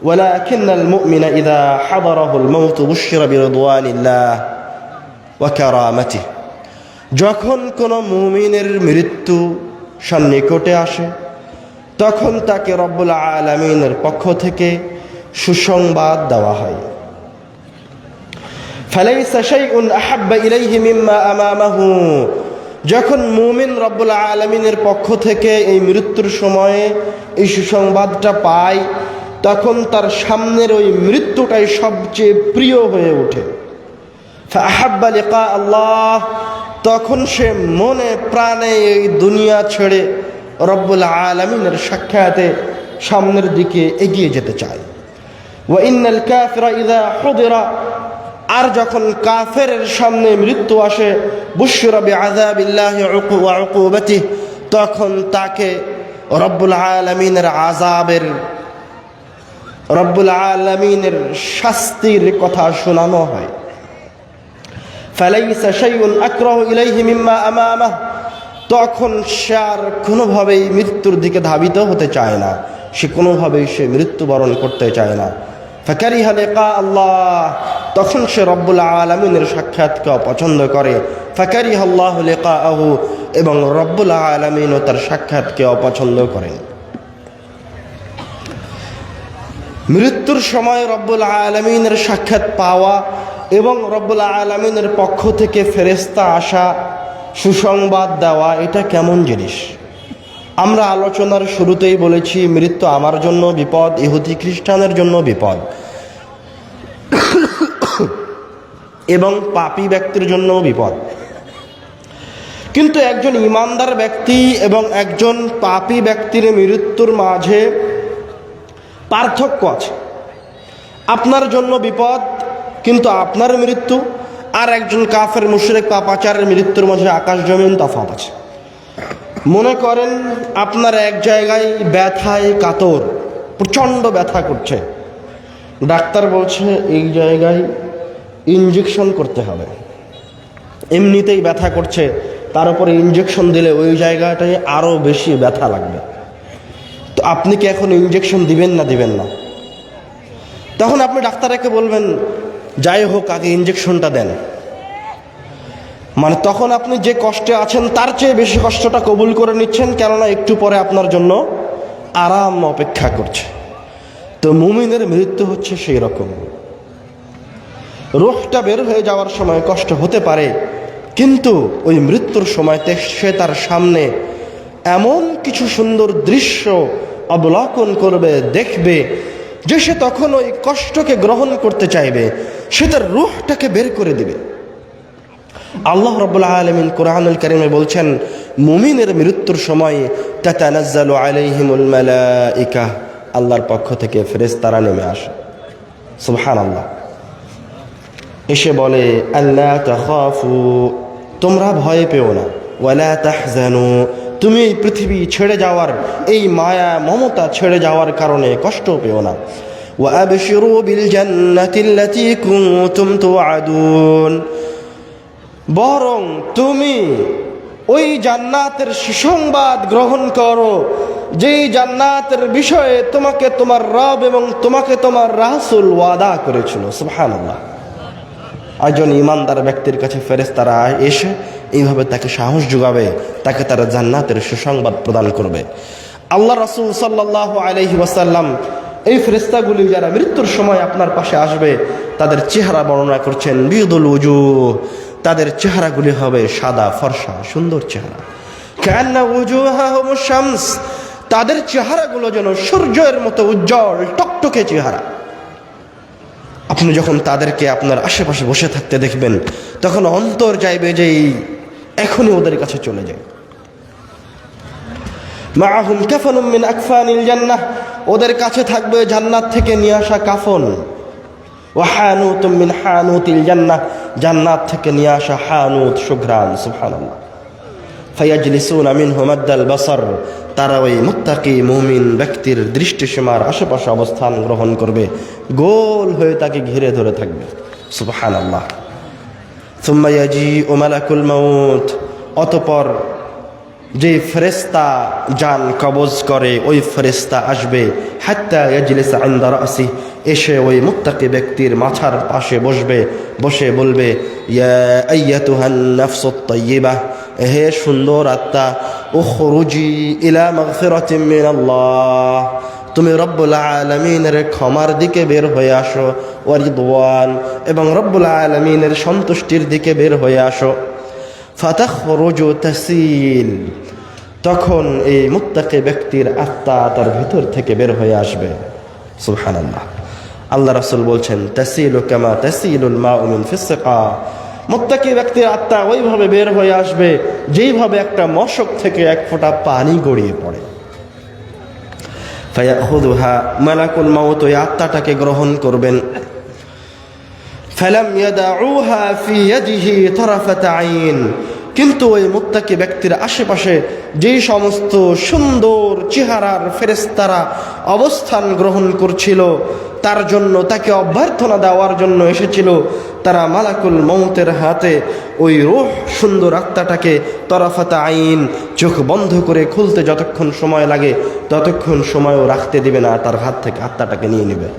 ওয়ালাকিন্নাল মুমিনা ইযা হাদারাহুল মাউত বুশিরা বিরিদওয়ানিল্লাহ ওয়া কারামাতিহি। যখন কোনো মুমিনের মৃত্যু সন্নিকটে আসে তখন তাকে রব্বুল আলামিনের পক্ষ থেকে সুসংবাদ দেওয়া হয়। ফালাইসা শাইউন আহাব্বা ইলাইহি মিম্মা আমামাহু। যখন মুমিন রব্বুল আলামিনের পক্ষ থেকে এই মৃত্যুর সময়ে এই সুসংবাদটা পায়, তখন তার সামনের ওই মৃত্যুটাই সবচেয়ে প্রিয় হয়ে ওঠে। ফাআহাব্বা লিকা আল্লাহ, তখন সে মনে প্রাণে এই দুনিয়া ছেড়ে রব্বুল আলামিনের সাক্ষাতে সামনের দিকে এগিয়ে যেতে চায়। ওয়া ইন্নাল কাফিরা ইযা হুদিরা, আর যখন কাফেরের সামনে মৃত্যু আসে, বুশরা বিআযাবিল্লাহি ওয়া উকুবাতিহি, তখন তাকে রব্বুল আলামিনের আযাবের, রব্বুল আলামিনের শাস্তির কথা শোনানো হয়। ফালাইসা শাইউন আকরাহু ইলাইহি মিম্মা আমামাহু, তখন সে আর কোনোভাবেই মৃত্যুর দিকে ধাবিত হতে চায় না, সে কোনোভাবেই সে মৃত্যুবরণ করতে চায় না। ফাকারিহা লিকা আল্লাহ, তখন সে রব্বুল আলামিনের সাক্ষাৎকে অপছন্দ করে। ফাকারিহা আল্লাহু লিকাআহু, এবং রব্বুল আলামিনও তার সাক্ষাৎকে অপছন্দ করেন। মৃত্যুর সময় রব্বুল আলামিনের সাক্ষাৎ পাওয়া এবং রব্বুল আলামিনের পক্ষ থেকে ফেরেশতা আসা, সুসংবাদ দেওয়া, এটা কেমন জিনিস? আমরা আলোচনার শুরুতেই বলেছি, মৃত্যু আমার জন্য বিপদ, ইহুদি খ্রিস্টানের জন্য বিপদ, এবং পাপী ব্যক্তির জন্যও বিপদ। কিন্তু একজন ঈমানদার ব্যক্তি এবং একজন পাপী ব্যক্তির মৃত্যুর মাঝে পার্থক্য আছে। আপনার জন্য বিপদ, কিন্তু আপনার মৃত্যু আর একজন কাফের মুশরিক পাপাচারের মৃত্যুর মাঝে আকাশ জমিন তফাৎ আছে। মনে করেন আপনার এক জায়গায় ব্যথায় কাতর, প্রচণ্ড ব্যথা করছে, ডাক্তার বলছে এই জায়গায় ইনজেকশন করতে হবে। এমনিতেই ব্যথা করছে, তার উপরে ইনজেকশন দিলে ওই জায়গাটায় আরও বেশি ব্যথা লাগবে। তো আপনি কি এখন ইনজেকশন দিবেন না? তখন আপনি ডাক্তারকে বলবেন, যাই হোক আগে ইনজেকশনটা দেন। মানে তখন আপনি যে কষ্টে আছেন তার চেয়ে বেশি কষ্টটা কবুল করে নিচ্ছেন, কেননা একটু পরে আপনার জন্য আরাম অপেক্ষা করছে। তো মুমিনের মৃত্যু হচ্ছে সেই রকম। রূহটা বের হয়ে যাওয়ার সময় কষ্ট হতে পারে, কিন্তু ওই মৃত্যুর সময়তে সে তার সামনে এমন কিছু সুন্দর দৃশ্য অবলোকন করবে, দেখবে, যে সে তখন ওই কষ্টকে গ্রহণ করতে চাইবে, সে তার রূহটাকে বের করে দিবে। আল্লাহ রাব্বুল আলামিন কোরআনুল কারীমে বলছেন, মুমিনের মৃত্যুর সময় তাতানাজ্জালু আলাইহিমুল মালাইকা, আল্লাহর পক্ষ থেকে ফেরেশতারা নেমে আসে। সুবহানাল্লাহ। এসে বলে, আল্লা তাখাফু, তোমরা ভয় পেও না, ওয়ালা তাহজানু, তুমি এই পৃথিবী ছেড়ে যাওয়ার, এই মায়া মমতা ছেড়ে যাওয়ার কারণে কষ্ট পেও না, وأبشروا بالجنة التي كنتم توعدون বরং তুমি ওই জান্নাতের সুসংবাদ গ্রহণ করো যেই জান্নাতের বিষয়ে তোমাকে তোমার রব এবং তোমাকে তোমার রাসূল ওয়াদা করেছিল। সুবহানাল্লাহ। একজন ইমানদার ব্যক্তির কাছে ফেরেশতারা এসে এইভাবে তাকে সাহস যোগাবে, তাকে তারা জান্নাতের সুসংবাদ প্রদান করবে। আল্লাহ রাসূল সাল্লাল্লাহু আলাইহি ওয়াসাল্লাম এই ফেরেশতাগুলি যারা মৃত্যুর সময় আপনার পাশে আসবে তাদের চেহারা বর্ণনা করছেন, বিয়দুল উজুহ, তাদের চেহারাগুলি হবে সাদা ফর্সা সুন্দর চেহারা। কান্না উজুহাহুমুশ শামস, তাদের চেহারাগুলো যেন সূর্যের মতো উজ্জ্বল টকটকে চেহারা। আপনি যখন তাদেরকে আপনার আশেপাশে বসে থাকতে দেখবেন তখন অন্তর চাইবে যে এখনই ওদের কাছে চলে যায়। মাআহুম কাফানুম মিন আকফানিল জান্নাহ, ওদের কাছে থাকবে জান্নাত থেকে নিয়ে আসা কাফন। ওয়া হানুতুম মিন হানুতিল জান্নাহ, জান্নাত থেকে নিয়ে আসা হানুত সুঘ্রাণ। সুবহানাল্লাহ। ফায়াজলিসুনা মিনহু মাদ্দাল বাসার, তারা ওই মুত্তাকি মুমিন ব্যক্তির দৃষ্টিসীমার আশেপাশে অবস্থান গ্রহণ করবে, গোল হয়ে তাকে ঘিরে ধরে থাকবে। সুবহানাল্লাহ। সুম্মা ইয়াজিউ মালাকুল মাউত, অতঃপর যে ফেরেশতা জান কবজ করে ওই ফেরেশতা আসবে। হাত্তা ইয়াজলিসা ইনদা রাসি, এসে ওই মুত্তাকি ব্যক্তির মাথার পাশে বসবে, বসে বলবে, ইয়া আইয়াতুহান নাফসুত তাইয়্যিবাহ, হে সুন্দর আত্মা, উখরুজি ইলা মাগফিরাতিন মিনাল্লাহ, তুমি রব্বুল আলামিনের ক্ষমার দিকে বের হয়ে আসো, ওয়া রিদওয়ান, এবং রব্বুল আলামিনের সন্তুষ্টির দিকে বের হয়ে আসো। ফাতাখরুজু তাসিল, তখন এই মুত্তাকি ব্যক্তির আত্মা তার ভিতর থেকে বের হয়ে আসবে। সুবহানাল্লাহ। আল্লাহ রাসূল বলছেন, তাসিলু কামা তাসিলুল মাউ মিন ফিসসিকা, মুত্তাকি ব্যক্তির আত্মা ওইভাবে বের হয়ে আসবে যেইভাবে একটা মশক থেকে এক ফোঁটা পানি গড়িয়ে পড়ে। ফায়াখুযুহা, মালাকুল মাউত ওই আত্মাটাকে গ্রহণ করবেন। ফালাম ইয়াদাউহা ফি ইয়াদিহি তারাফাত আইন, কিন্তু ওই মুত্তাকি ব্যক্তির আশেপাশে যেই সমস্ত সুন্দর চেহারার ফেরেশতারা অবস্থান গ্রহণ করছিল, তার জন্য তাকে অভ্যর্থনা দেওয়ার জন্য এসেছিল, তারা মালাকুল মৌতের হাতে ওই রূহ সুন্দর আত্মাটাকে তরফাত আইন, চোখ বন্ধ করে খুলতে যতক্ষণ সময় লাগে ততক্ষণ সময়ও রাখতে দিবে না, তার হাত থেকে আত্মাটাকে নিয়ে নেবে।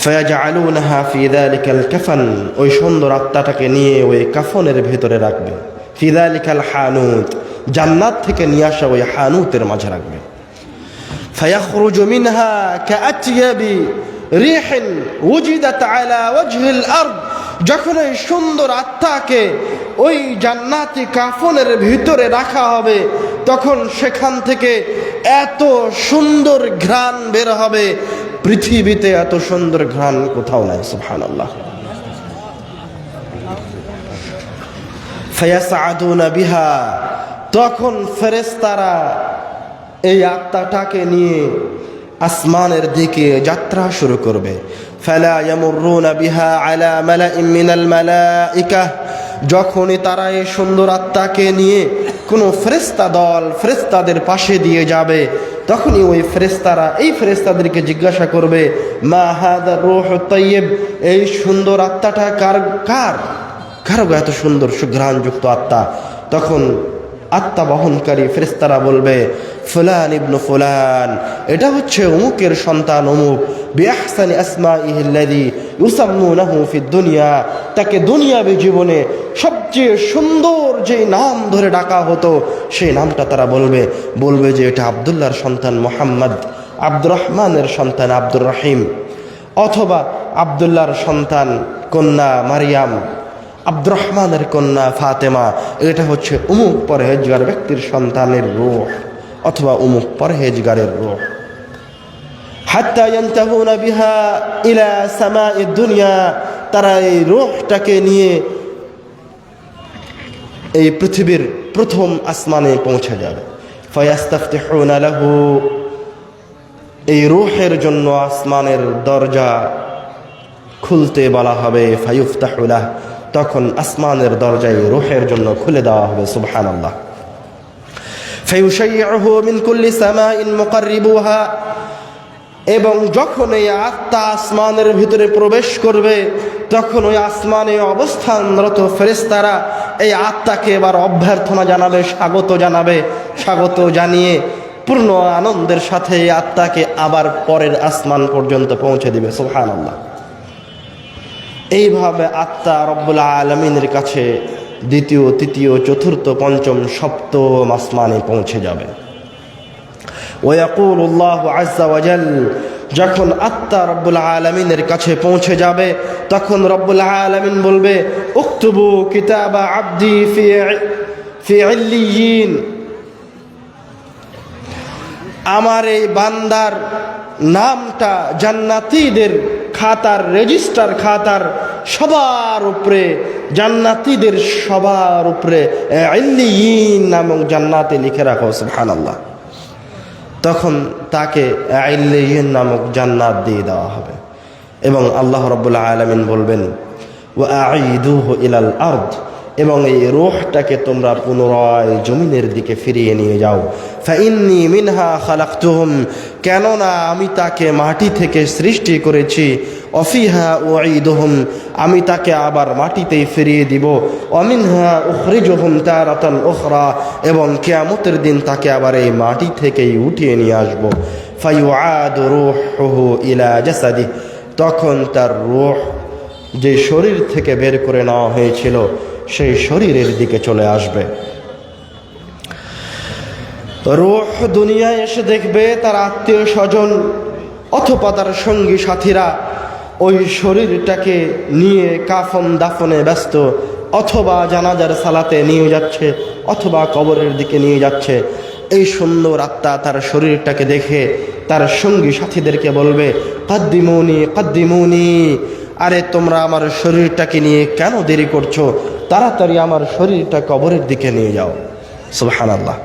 ফায়াজআলুনাহা ফি যালিকাল কাফান, ওই সুন্দর আত্মাটাকে নিয়ে ওই কাফনের ভেতরে রাখবে। ফি যালিকাল হানুত, জান্নাত থেকে নিয়ে আসা ওই হানুতের মাঝে রাখবে। ফায়াখরুজু মিনহা কাআতয়াবি রিহিন উজিদাত আলা ওয়াজহিল আরদ, যখন এই সুন্দর আত্মাকে ওই জান্নাতি কাফনের ভিতরে রাখা হবে তখন সেখান থেকে এত সুন্দর ঘ্রাণ বের হবে, পৃথিবীতে এত সুন্দর ঘ্রাণ কোথাও নাই। সুবহানাল্লাহ। ফায়াসআদুনা বিহা, তখন ফেরেশতারা এই আত্মাটাকে নিয়ে আসমানের দিকে যাত্রা শুরু করবে। ফালা ইয়ামুরুনা বিহা আলা মালাইন মিনাল মালাইকা, যখনই তারা এই সুন্দর আত্মাকে নিয়ে কোনো ফেরেশতা দল ফেরেশতাদের পাশে দিয়ে যাবে তখনই ওই ফেরেশতারা এই ফেরেশতাদেরকে জিজ্ঞাসা করবে, মা হাদা রূহুত তাইয়্যিব, এই সুন্দর আত্মাটা কার কার কার এত সুন্দর সুঘ্রাণযুক্ত আত্মা? তখন আত্মা বহনকারী ফেরেশতারা বলবে, ফুলান ইবনু ফুলান, এটা হচ্ছে অমুকের সন্তান অমুক, বিআহসানি আসমাইহি আল্লাযী ইউসাম্মুনাহু ফিদ দুনিয়া, তাকে দুনিয়াবী জীবনে সবচেয়ে সুন্দর যে নাম ধরে ডাকা হতো সেই নামটা তারা বলবে যে এটা আব্দুল্লাহর সন্তান মুহাম্মদ, আব্দুর রহমানের সন্তান আব্দুর রহিম, অথবা আব্দুল্লাহর সন্তান কন্যা মারিয়াম, আব্দুর রহমানের কন্যা ফাতেমা, এটা হচ্ছে অমুক পরহেজগার ব্যক্তির সন্তানের রূহ অথবা অমুক পরহেজগারের রূহ। হাত্তা ইয়ানতাহুনা বিহা ইলা সামাইদ দুনিয়া, তারা এই রূহটাকে নিয়ে এই পৃথিবীর প্রথম আসমানে পৌঁছে যাবে। ফায়াস্তাফতিহুনা লাহু, এই রূহের জন্য আসমানের দরজা খুলতে বলা হবে। ফায়ুফতাহু লাহ, তখন আসমানের দরজায় রূহের জন্য খুলে দেওয়া হবে। সুবহানাল্লাহ। ফায়ুশাইয়ুহু মিন কুল্লি সামাইন মুকাররিবুহা, এবং যখন এই আত্মা আসমানের ভিতরে প্রবেশ করবে তখন ওই আসমানে অবস্থানরত ফেরেশতারা এই আত্মাকে এবার অভ্যর্থনা জানাবে, স্বাগত জানিয়ে পূর্ণ আনন্দের সাথে এই আত্মাকে আবার পরের আসমান পর্যন্ত পৌঁছে দিবে। সুবহানাল্লাহ। এইভাবে আত্মা রব্বুল আলামিনের কাছে দ্বিতীয়, তৃতীয়, চতুর্থ, পঞ্চম, সপ্তম আসমানে পৌঁছে যাবে। ওয়াকুলুল্লাহু আযজা ওয়া জাল, যখন আত্মা রব্বুল আলামিনের কাছে পৌঁছে যাবে তখন রব্বুল আলামিন বলবে, উকতুবু কিতাবা আবদি ফি ইল্লিয়িন, আমার এই বান্দার নামটা জান্নাতীদের খাতার, রেজিস্টার খাতার সবার উপরে, জান্নাতীদের সবার উপরে ইল্লিয়িন নামক জান্নাতে লিখে রাখো। সুবহানাল্লাহ। তখন তাকে ইল্লিয়িন নামক জান্নাত দিয়ে দেওয়া হবে এবং আল্লাহ রাব্বুল আলামিন বলবেন, ওয়া আঈদুহু ইলাল আরদ, এবং এই রূহটাকে তোমরা পুনরায় জমিনের দিকে ফিরিয়ে নিয়ে যাও। ফাইন্নী মিনহা খালাকতুহুম, কেননা আমি তাকে মাটি থেকে সৃষ্টি করেছি। অফিহা উঈদুহুম, আমি তাকে আবার মাটিতেই ফিরিয়ে দিব। অমিনহা উখরিজুহুম তারাতান উখরা, এবং কিয়ামতের দিন তাকে আবার এই মাটি থেকেই উঠিয়ে নিয়ে আসব। ফায়ুআদু রূহুহু ইলা জাসাদিহি, তখন তার রূহ যে শরীর থেকে বের করে নেওয়া হয়েছিল সেই শরীরের দিকে চলে আসবে। রূহ দুনিয়ায় এসে দেখবে তার আত্মীয় স্বজন অথবা তার সঙ্গী সাথীরা ওই শরীরটাকে নিয়ে কাফন দাফনে ব্যস্ত, অথবা জানাজার সালাতে নিয়ে যাচ্ছে, অথবা কবরের দিকে নিয়ে যাচ্ছে। এই সুন্দর আত্মা তার শরীরটাকে দেখে তার সঙ্গী সাথীদেরকে বলবে, কদ্দিমুনি কদ্দিমুনি, আরে তোমরা আমার শরীরটাকে নিয়ে কেন দেরি করছো, তাড়াতাড়ি আমার শরীরটা কবরের দিকে নিয়ে যাও। সুবহানাল্লাহ।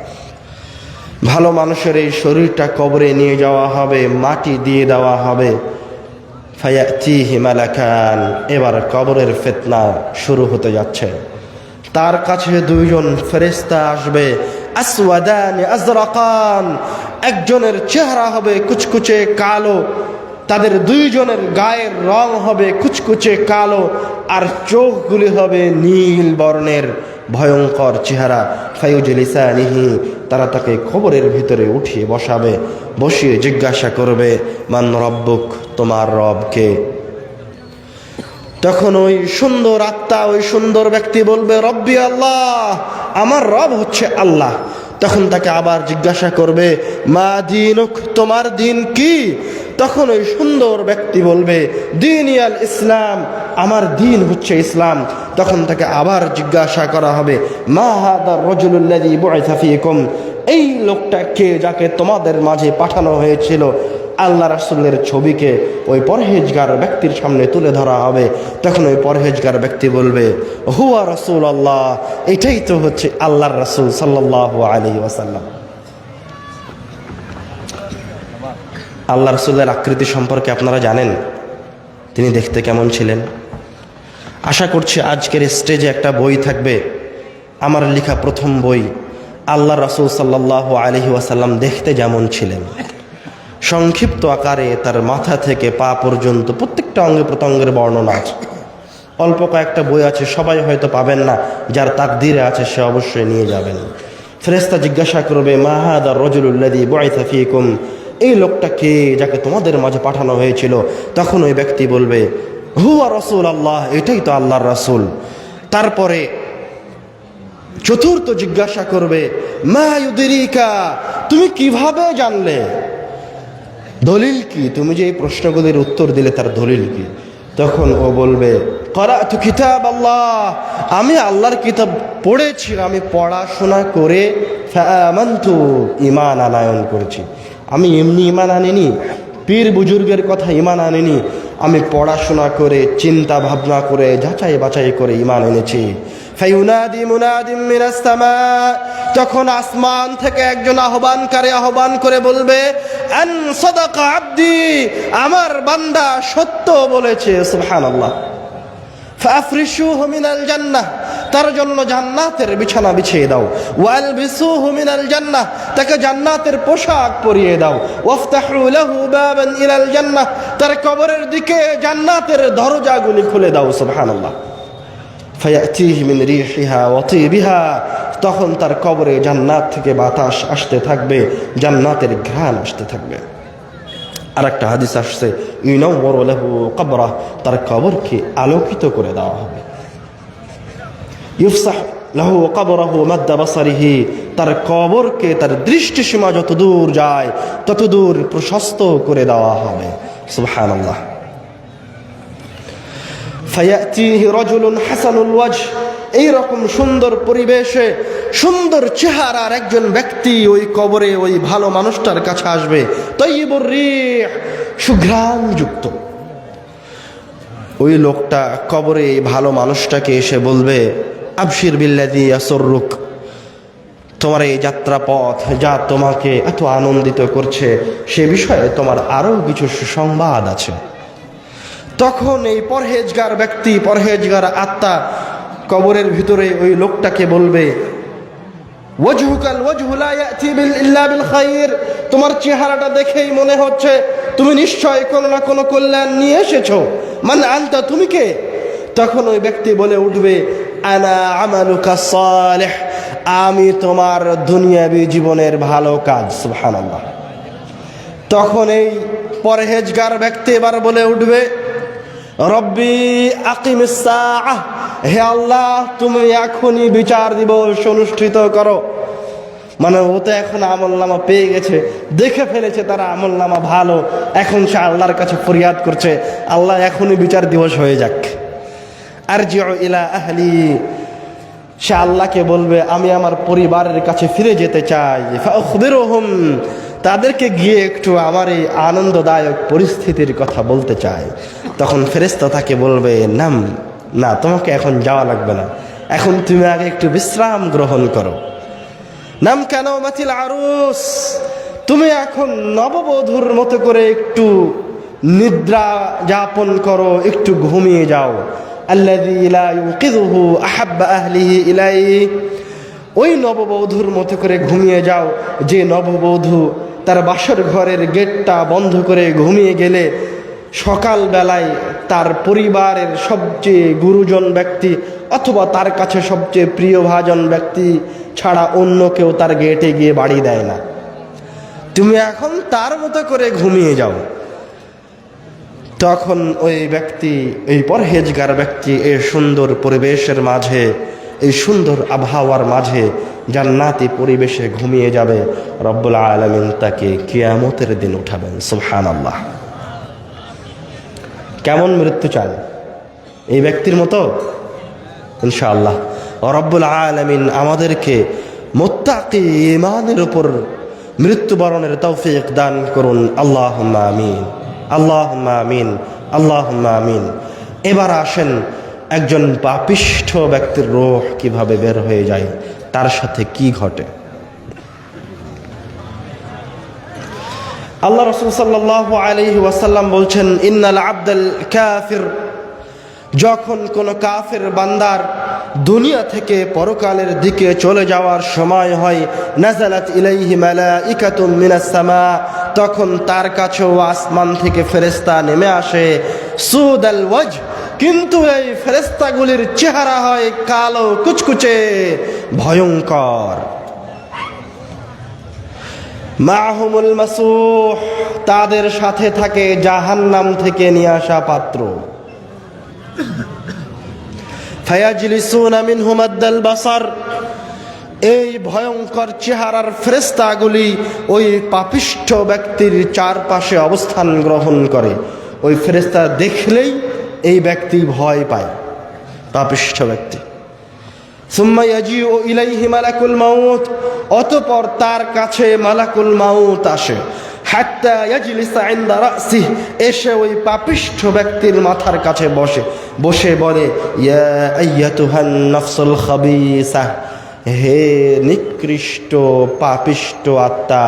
ভালো মানুষের এই শরীরটা কবরে নিয়ে যাওয়া হবে, মাটি দিয়ে দেওয়া হবে। ফায়াতিহি মালাকান, এবার কবরের ফিতনা শুরু হতে যাচ্ছে। তার কাছে দুইজন ফেরেশতা আসবে, আসওয়াদান আজরাকান, একজনের চেহারা হবে কুচকুচে কালো, তাদের দুইজনের গায়ের রং হবে কুচকুচে কালো, আর চোখগুলি হবে নীল বর্ণের, ভয়ঙ্কর চেহারা। ফায়ুজলিসানিহি, তারা তাকে কবরের ভিতরে উঠিয়ে বসাবে, বসিয়ে জিজ্ঞাসা করবে, মান রব্বুক, তোমার রব কে? তখন ওই সুন্দর আত্মা, ওই সুন্দর ব্যক্তি বলবে, রব্বি আল্লাহ, আমার রব হচ্ছে আল্লাহ। তখন তাকে আবার জিজ্ঞাসা করবে, মা দীনুক, তোমার দিন কি? তখন ওই সুন্দর ব্যক্তি বলবে, দীনি আল ইসলাম, আমার দিন হচ্ছে ইসলাম। তখন তাকে আবার জিজ্ঞাসা করা হবে, মা হাদার রাজুলুল্লাযী বুইসা ফীকুম, এই লোকটা কে যাকে তোমাদের মাঝে পাঠানো হয়েছিল? আল্লাহ রাসূলের ছবিকে ওই পরহেজগার ব্যক্তির সামনে তুলে ধরা হবে। তখন ওই পরহেজগার ব্যক্তি বলবে, হুয়া রাসূলুল্লাহ, এটাই তো হচ্ছে আল্লাহর রাসূল সাল্লাল্লাহু আলাইহি ওয়াসাল্লাম। আল্লাহ রাসূলের আকৃতি সম্পর্কে আপনারা জানেন তিনি দেখতে কেমন ছিলেন? আশা করছি আজকের স্টেজে একটা বই থাকবে, আমার লেখা প্রথম বই, আল্লাহ রাসূল সাল্লাল্লাহু আলাইহি ওয়াসাল্লাম দেখতে যেমন ছিলেন। সংক্ষিপ্ত আকারে তার মাথা থেকে পা পর্যন্ত প্রত্যেকটা অঙ্গে প্রত্যঙ্গের বর্ণনা আছে। অল্প কয়েকটা বই আছে, সবাই হয়তো পাবেন না, যার তাকদীরে আছে সে অবশ্যই নিয়ে যাবেন। ফেরেশতা জিজ্ঞাসা করবে, মা হাদার রাজুলুল্লাযী বুইসা ফীকুম, এই লোকটা কে যাকে তোমাদের মাঝে পাঠানো হয়েছিল? তখন ওই ব্যক্তি বলবে, হুয়া রাসূলুল্লাহ, এটাই তো আল্লাহর রাসূল। তারপরে চতুর্থ জিজ্ঞাসা করবে, মা ইউদরিকা, তুমি কিভাবে জানলে? দলিল কি? তুমি যে এই প্রশ্নগুলির উত্তর দিলে তার দলিল কি? তখন ও বলবে, করাতু কিতাব আল্লাহ, আমি আল্লাহর কিতাব পড়েছি, আমি পড়াশোনা করে ফাআমানতু, ঈমান আনয়ন করেছি। আমি এমনি ঈমান আনিনি, পীর বুজুর্গের কথা ঈমান আনিনি, আমি পড়াশোনা করে চিন্তা ভাবনা করে যাচাই বাছাই করে ঈমান এনেছি। ফায়ুনাদি মুনাদিম মিনাস সামা, তখন আসমান থেকে একজন আহ্বানকারী আহ্বান করে বলবে, আন সাদাকা আবদি, আমার বান্দা সত্য বলেছে। সুবহানাল্লাহ। ফাফরিশুহু মিনাল জান্নাহ, তার জন্য জান্নাতের বিছানা বিছিয়ে দাও। ওয়ালবিসুহু মিনাল জান্নাহ, তাকে জান্নাতের পোশাক পরিয়ে দাও। ওয়াফতাহু লাহু বাবান ইলাল জান্নাহ, তার কবরের দিকে জান্নাতের দরজাগুলি খুলে দাও। সুবহানাল্লাহ। ফায়াতিহি মিন রিহিহা ওয়া তিবিহা, তখন তার কবরে জান্নাত থেকে বাতাস আসতে থাকবে, জান্নাতের ঘ্রাণ আসতে থাকবে। আর একটা হাদিস আসছে, ইউনাওয়ারু লাহু কবরা, তার কবরকে আলোকিত করে দেওয়া হবে। ইউফসাহ লাহু কবরাহু মাদ্দা বাসারিহি, তার কবরকে তার দৃষ্টিসীমা যত দূর যায় তত দূর প্রশস্ত করে দেওয়া হবে। সুবহানাল্লাহ। ফায়াতিহি রাজুলুন হাসানুল ওয়াজহ, এইরকম সুন্দর পরিবেশে সুন্দর চেহারার একজন ব্যক্তি ওই কবরে ওই ভালো মানুষটার কাছে আসবে। তাইয়িবুর রিহ, সুঘ্রাণযুক্ত। ওই লোকটা কবরে ভালো মানুষটাকে এসে বলবে, আবশির বিল্লাযী ইয়াসুররুক, তোমার এই যাত্রা পথ যা তোমাকে এত আনন্দিত করছে সে বিষয়ে তোমার আরো কিছু সুসংবাদ আছে। তখন এই পরহেজগার ব্যক্তি, পরহেজগার আত্মা কবরের ভিতরে ওই লোকটাকে বলবে, ওয়াজহুকাল ওয়াজহু লা ইয়াতি ইল্লা বিল খায়র, তোমার চেহারাটা দেখেই মনে হচ্ছে তুমি নিশ্চয় কোনো না কোনো কল্যাণ নিয়ে এসেছো। মান আনতা, তুমি কে? তখন ওই ব্যক্তি বলে উঠবে, আনা আমালুকা সালিহ, আমি তোমার দুনিয়াবি জীবনের ভালো কাজ। সুবহানাল্লাহ। তখন এই পরহেজগার ব্যক্তি এবার বলে উঠবে, রব্বি আকিমিস সাআহ, হে আল্লাহ তুমি এখনই বিচার দিবস অনুষ্ঠিত করো। মানে ও তো এখন আমলনামা পেয়ে গেছে, দেখে ফেলেছে তারা আমলনামা ভালো, এখন সে আল্লাহর কাছে ফরিয়াদ করছে, আল্লাহ এখনই বিচার দিবস হয়ে যাক। আরজিউ ইলা আহলি, সে আল্লাহকে বলবে আমি আমার পরিবারের কাছে ফিরে যেতে চাই। ফাউখবিরুহুম, তাদেরকে গিয়ে একটু আমার এই আনন্দদায়ক পরিস্থিতির কথা বলতে চাই। তখন ফেরেশতা তাকে বলবে, নাম, না তোমাকে এখন যাওয়া লাগবে না, এখন তুমি আগে একটু বিশ্রাম গ্রহণ করো। নাম কেন মাতিল আরুস, তুমি এখন নববধূর মতো করে একটু নিদ্রা যাপন করো, একটু ঘুমিয়ে যাও। আল্লাযী লা ইউকিযুহু আহাব্বা আহলিহি ইলাইহি, ওই নববধূর মতো করে ঘুমিয়ে যাও যে নববধূ তার বাসর ঘরের গেটটা বন্ধ করে ঘুমিয়ে গেলে সকালবেলায় তার পরিবারের সবচেয়ে গুরুজন ব্যক্তি অথবা তার কাছে সবচেয়ে প্রিয়ভাজন ব্যক্তি ছাড়া অন্য কেউ তার গেটে গিয়ে বাড়ি দেয় না। তুমি এখন তার মতো করে ঘুমিয়ে যাও। তখন ওই ব্যক্তি, এই পরহেজগার ব্যক্তি এই সুন্দর পরিবেশের মাঝে, এই সুন্দর আবহাওয়ার মাঝে জান্নাতি পরিবেশে ঘুমিয়ে যাবে। রব্বুল আলামিন তাকে কিয়ামতের দিন উঠাবেন। সুবহানাল্লাহ। কেমন মৃত্যু চান? এই ব্যক্তির মতো? ইনশাআল্লাহ রব্বুল আলামিন আমাদেরকে মুত্তাকি ঈমানের উপর মৃত্যুবরণের তৌফিক দান করুন। আল্লাহুম্মা আমিন, আল্লাহুম্মা আমিন, আল্লাহুম্মা আমিন। এবার আসেন একজন পাপিষ্ঠ ব্যক্তির রূহ কিভাবে বের হয়ে যায়, তার সাথে কি ঘটে। আল্লাহ রাসূল সাল্লাল্লাহু আলাইহি ওয়াসাল্লাম বলছেন, ইন্নাল আবদাল কাফির, যখন কোন কাফের বান্দার দুনিয়া থেকে পরকালের দিকে চলে যাওয়ার সময় হয়, নাযালাত ইলাইহি মালাইকাতুম মিনাস সামা, তখন তার কাছেও আসমান থেকে ফেরেশতা নেমে আসে। সুদাল ওয়াজহ, কিন্তু এই ফেরেশতাগুলির চেহারা হয় কালো কুচকুচে ভয়ঙ্কর। মাহুমুল মাসুহ, তাদের সাথে থাকে জাহান্নাম থেকে নিয়ে আসা পাত্র। ফায়াজলিসুনা মিনহু মাদ্দাল বাসার, এই ভয়ঙ্কর চেহারার ফেরেশতাগুলি ওই পাপিষ্ঠ ব্যক্তির চারপাশে অবস্থান গ্রহণ করে। ওই ফেরেশতা দেখলেই এই ব্যক্তি ভয় পায়, পাপিষ্ঠ ব্যক্তি। সুম্মা ইয়াজিউ ইলাইহি মালাকুল মাউত, অতঃপর তার কাছে মালাকুল মাউত আসে। হাত্তা ইয়াজলিসা ইনদা রাসিহি, এসে ওই পাপিষ্ঠ ব্যক্তির মাথার কাছে বসে বলে, ইয়া আইয়াতুহান নাফসুল খাবিসা, হে নিকৃষ্ট পাপিষ্ট আত্মা,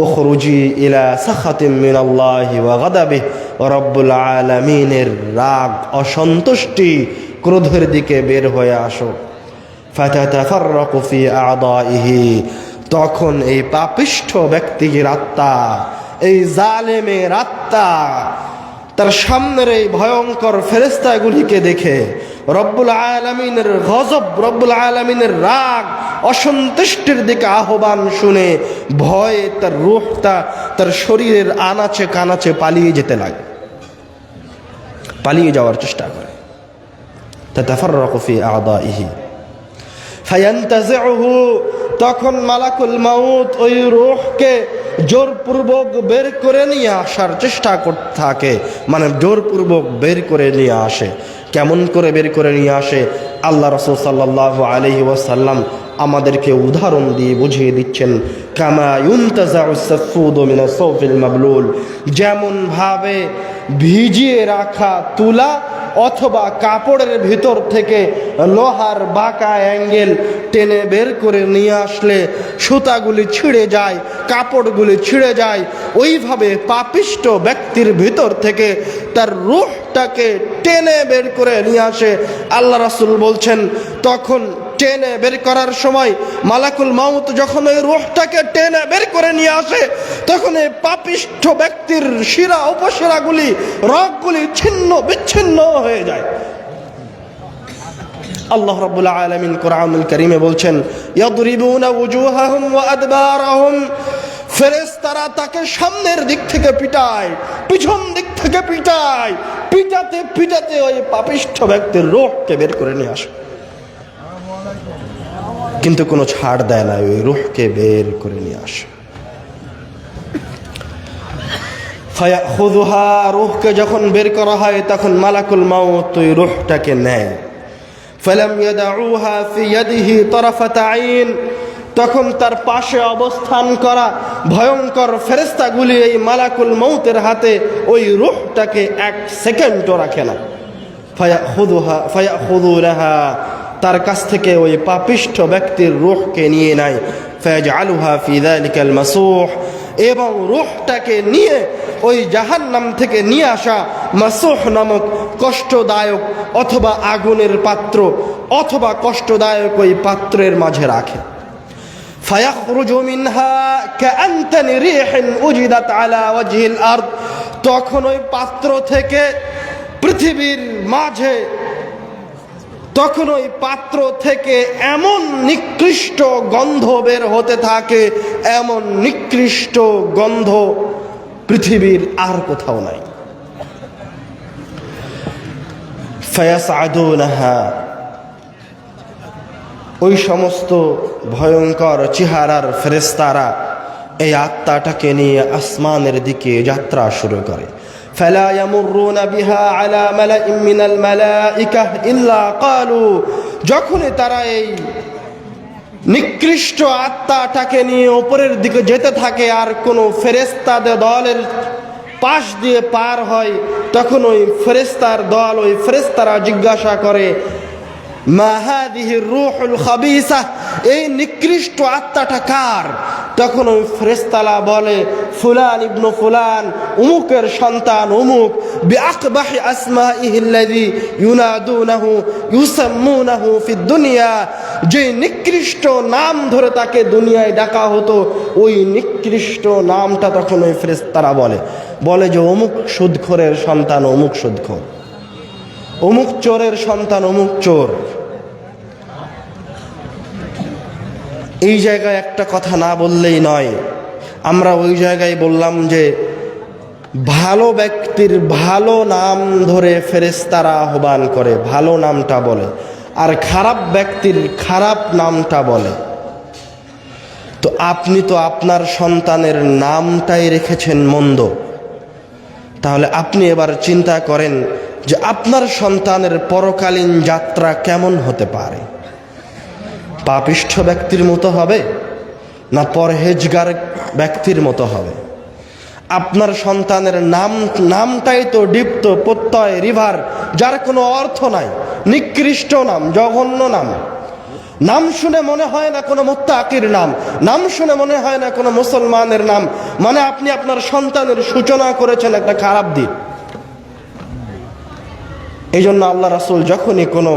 উখরুজি ইলা সাখাতিম মিনাল্লাহি ওয়া গাদাবিহি, রব্বুল আলামিনের রাগ অসন্তুষ্টি ক্রোধের দিকে বের হয়ে আসো। ফাতাতাফাররাকু ফি আ'দাইহি, তখন এই পাপিষ্ঠ ব্যক্তির আত্মা, এই জালেমের আত্মা তার সামনের এই ভয়ঙ্কর ফেরেশতাগুলিকে দেখে রব্বুল আলামিনের গজব, রব্বুল আলামিনের রাগ, অসন্তুষ্টির দিকে আহ্বান শুনে ভয়ে তার রূহটা তার শরীরের আনাচে কানাচে পালিয়ে যেতে লাগে, পালিয়ে যাওয়ার চেষ্টা করে। তাতাফাররাকু ফি আ'দাইহি ফায়ান্তাজিউহু, তখন মালাকুল মাউত ওই রূহকে জোরপূর্বক বের করে নিয়ে আসার চেষ্টা করতে থাকে, মানে জোরপূর্বক বের করে নিয়ে আসে। কেমন করে বের করে নিয়ে আসে আল্লাহ রাসূল সাল্লাল্লাহু আলাইহি ওয়াসাল্লাম আমাদেরকে উদাহরণ দিয়ে বুঝিয়ে দিচ্ছেন। কামা ইউনতাজাউস সাফুদু মিনাস সাওফিল মাবলুল, যেমন ভাবে ভিজিয়ে রাখা তুলা অথবা কাপড়ের ভিতর থেকে লোহার বাঁকা অ্যাঙ্গেল টেনে বের করে নিয়ে আসলে সুতাগুলি ছিঁড়ে যায়, কাপড়গুলি ছিঁড়ে যায়, ওইভাবে পাপিষ্ঠ ব্যক্তির ভিতর থেকে তার রূহটাকে টেনে বের করে নিয়ে আসে। আল্লাহ রাসূল বলছেন তখন টেনে বের করার সময় মালাকুল মাউত যখন ওই রূহটাকে টেনে বের করে নিয়ে আসে, তখন এই পাপিষ্ঠ ব্যক্তির শিরা উপশিরাগুলি, রগগুলি ছিন্ন বিচ্ছিন্ন হয়ে যায়। আল্লাহ রাব্বুল আলামিন কোরআনুল কারীমে বলছেন, ইয়াদরিবুনা ওয়ুজুহাহুম ওয়া আদবারাহুম, ফেরেশতারা তাকে সামনের দিক থেকে পিটায়, পিছন দিক থেকে পিটায়, পিটাতে পিটাতে ওই পাপিষ্ঠ ব্যক্তির রূহকে বের করে নিয়ে আসে, কিন্তু কোনো ছাড় দেয় না, ওই রূহকে বের করে নিয়ে আসে। ফায়াখুযুহা, রূহকে যখন বের করা হয় তখন মালাকুল মাউত ওই রূহটাকে নেয়। ফালাম ইয়াদউহা ফি ইয়াদিহি তারাফাত আইন, তখন তার পাশে অবস্থান করা ভয়ঙ্কর ফেরেশতাগুলি এই মালাকুল মাউতের হাতে ওই রূহটাকে এক সেকেন্ডও রাখে না। ফায়াখুযুনাহা, তার কাছ থেকে ওই পাপিষ্ঠ ব্যক্তির রূহকে নিয়ে নেয়। ফায়াজআলুহা ফি যালিকাল মাসূহ, এবং রূহটাকে নিয়ে ওই জাহান্নাম থেকে নিয়ে আসা মাসূহ নামক কষ্টদায়ক অথবা আগুনের পাত্র অথবা কষ্টদায়ক ওই পাত্রের মাঝে রাখে। ফায়াখরুজু মিনহা কাআনতানি রিহিন উজিদাত আলা ওয়াজহিল আরদ, তখন ওই পাত্র থেকে পৃথিবীর মাঝে, তখন ওই পাত্র থেকে এমন নিকৃষ্ট গন্ধ বের হতে থাকে, এমন নিকৃষ্ট গন্ধ পৃথিবীর আর কোথাও নাই। ফায়াসআদুনাহা, ওই সমস্ত ভয়ঙ্কর চেহারার ফেরেশতারা এই আত্মাটাকে নিয়ে আসমানের দিকে যাত্রা শুরু করে। ফালা ইয়ামুরুনা বিহা আলা মালাইম মিনাল মালাইকাহ ইল্লা ক্বালু, যখনই তারা এই নিকৃষ্ট আত্মাটাকে নিয়ে উপরের দিকে যেতে থাকে আর কোনো ফেরেশতাদের দলের পাশ দিয়ে পার হয়, তখন ওই ফেরেশতার দল, ওই ফেরেশতারা জিজ্ঞাসা করে, মা হাদিহির রূহুল খাবিসা, এই নিকৃষ্ট আত্মাটা কার? তখন ওই ফেরেশতারা বলে, ফুলান ইবনু ফুলান, উমুকের সন্তান উমুক, বিআকবাহি আসমাইহিল্লাযী ইউনাদুনাহু ইউসাম্মুনাহু ফিদ দুনিয়া, যে নিকৃষ্ট নাম ধরে তাকে দুনিয়ায় ডাকা হতো, ওই নিকৃষ্ট নামটা তখন ওই ফেরেশতারা বলে যে অমুক সুদখোরের সন্তান অমুক সুদখোর, অমুক চোরের সন্তান অমুক চোর। এই জায়গায় একটা কথা না বললেই নয়, আমরা ওই জায়গায় বললাম যে ভালো ব্যক্তির ভালো নাম ধরে ফেরেশতারা আহ্বান করে, ভালো নামটা বলে, আর খারাপ ব্যক্তির খারাপ নামটা বলে। তো আপনি তো আপনার সন্তানের নামটাই রেখেছেন মন্দ, তাহলে আপনি এবার চিন্তা করেন যে আপনার সন্তানের পরকালীন যাত্রা কেমন হতে পারে? পাপিষ্ঠ ব্যক্তির মতো হবে না পরহেজগার ব্যক্তির মতো হবে? আপনার সন্তানের নামটাই তো দীপ্ত প্রত্যয় রিভার, যার কোনো অর্থ নাই, নিকৃষ্ট নাম, জঘন্য নাম। নাম শুনে মনে হয় না কোনো মুত্তাকির নাম, নাম শুনে মনে হয় না কোনো মুসলমানের নাম, মানে আপনি আপনার সন্তানের সূচনা করেছেন একটা খারাপ দিক। এই জন্য আল্লাহ রাসূল যখনই কোনো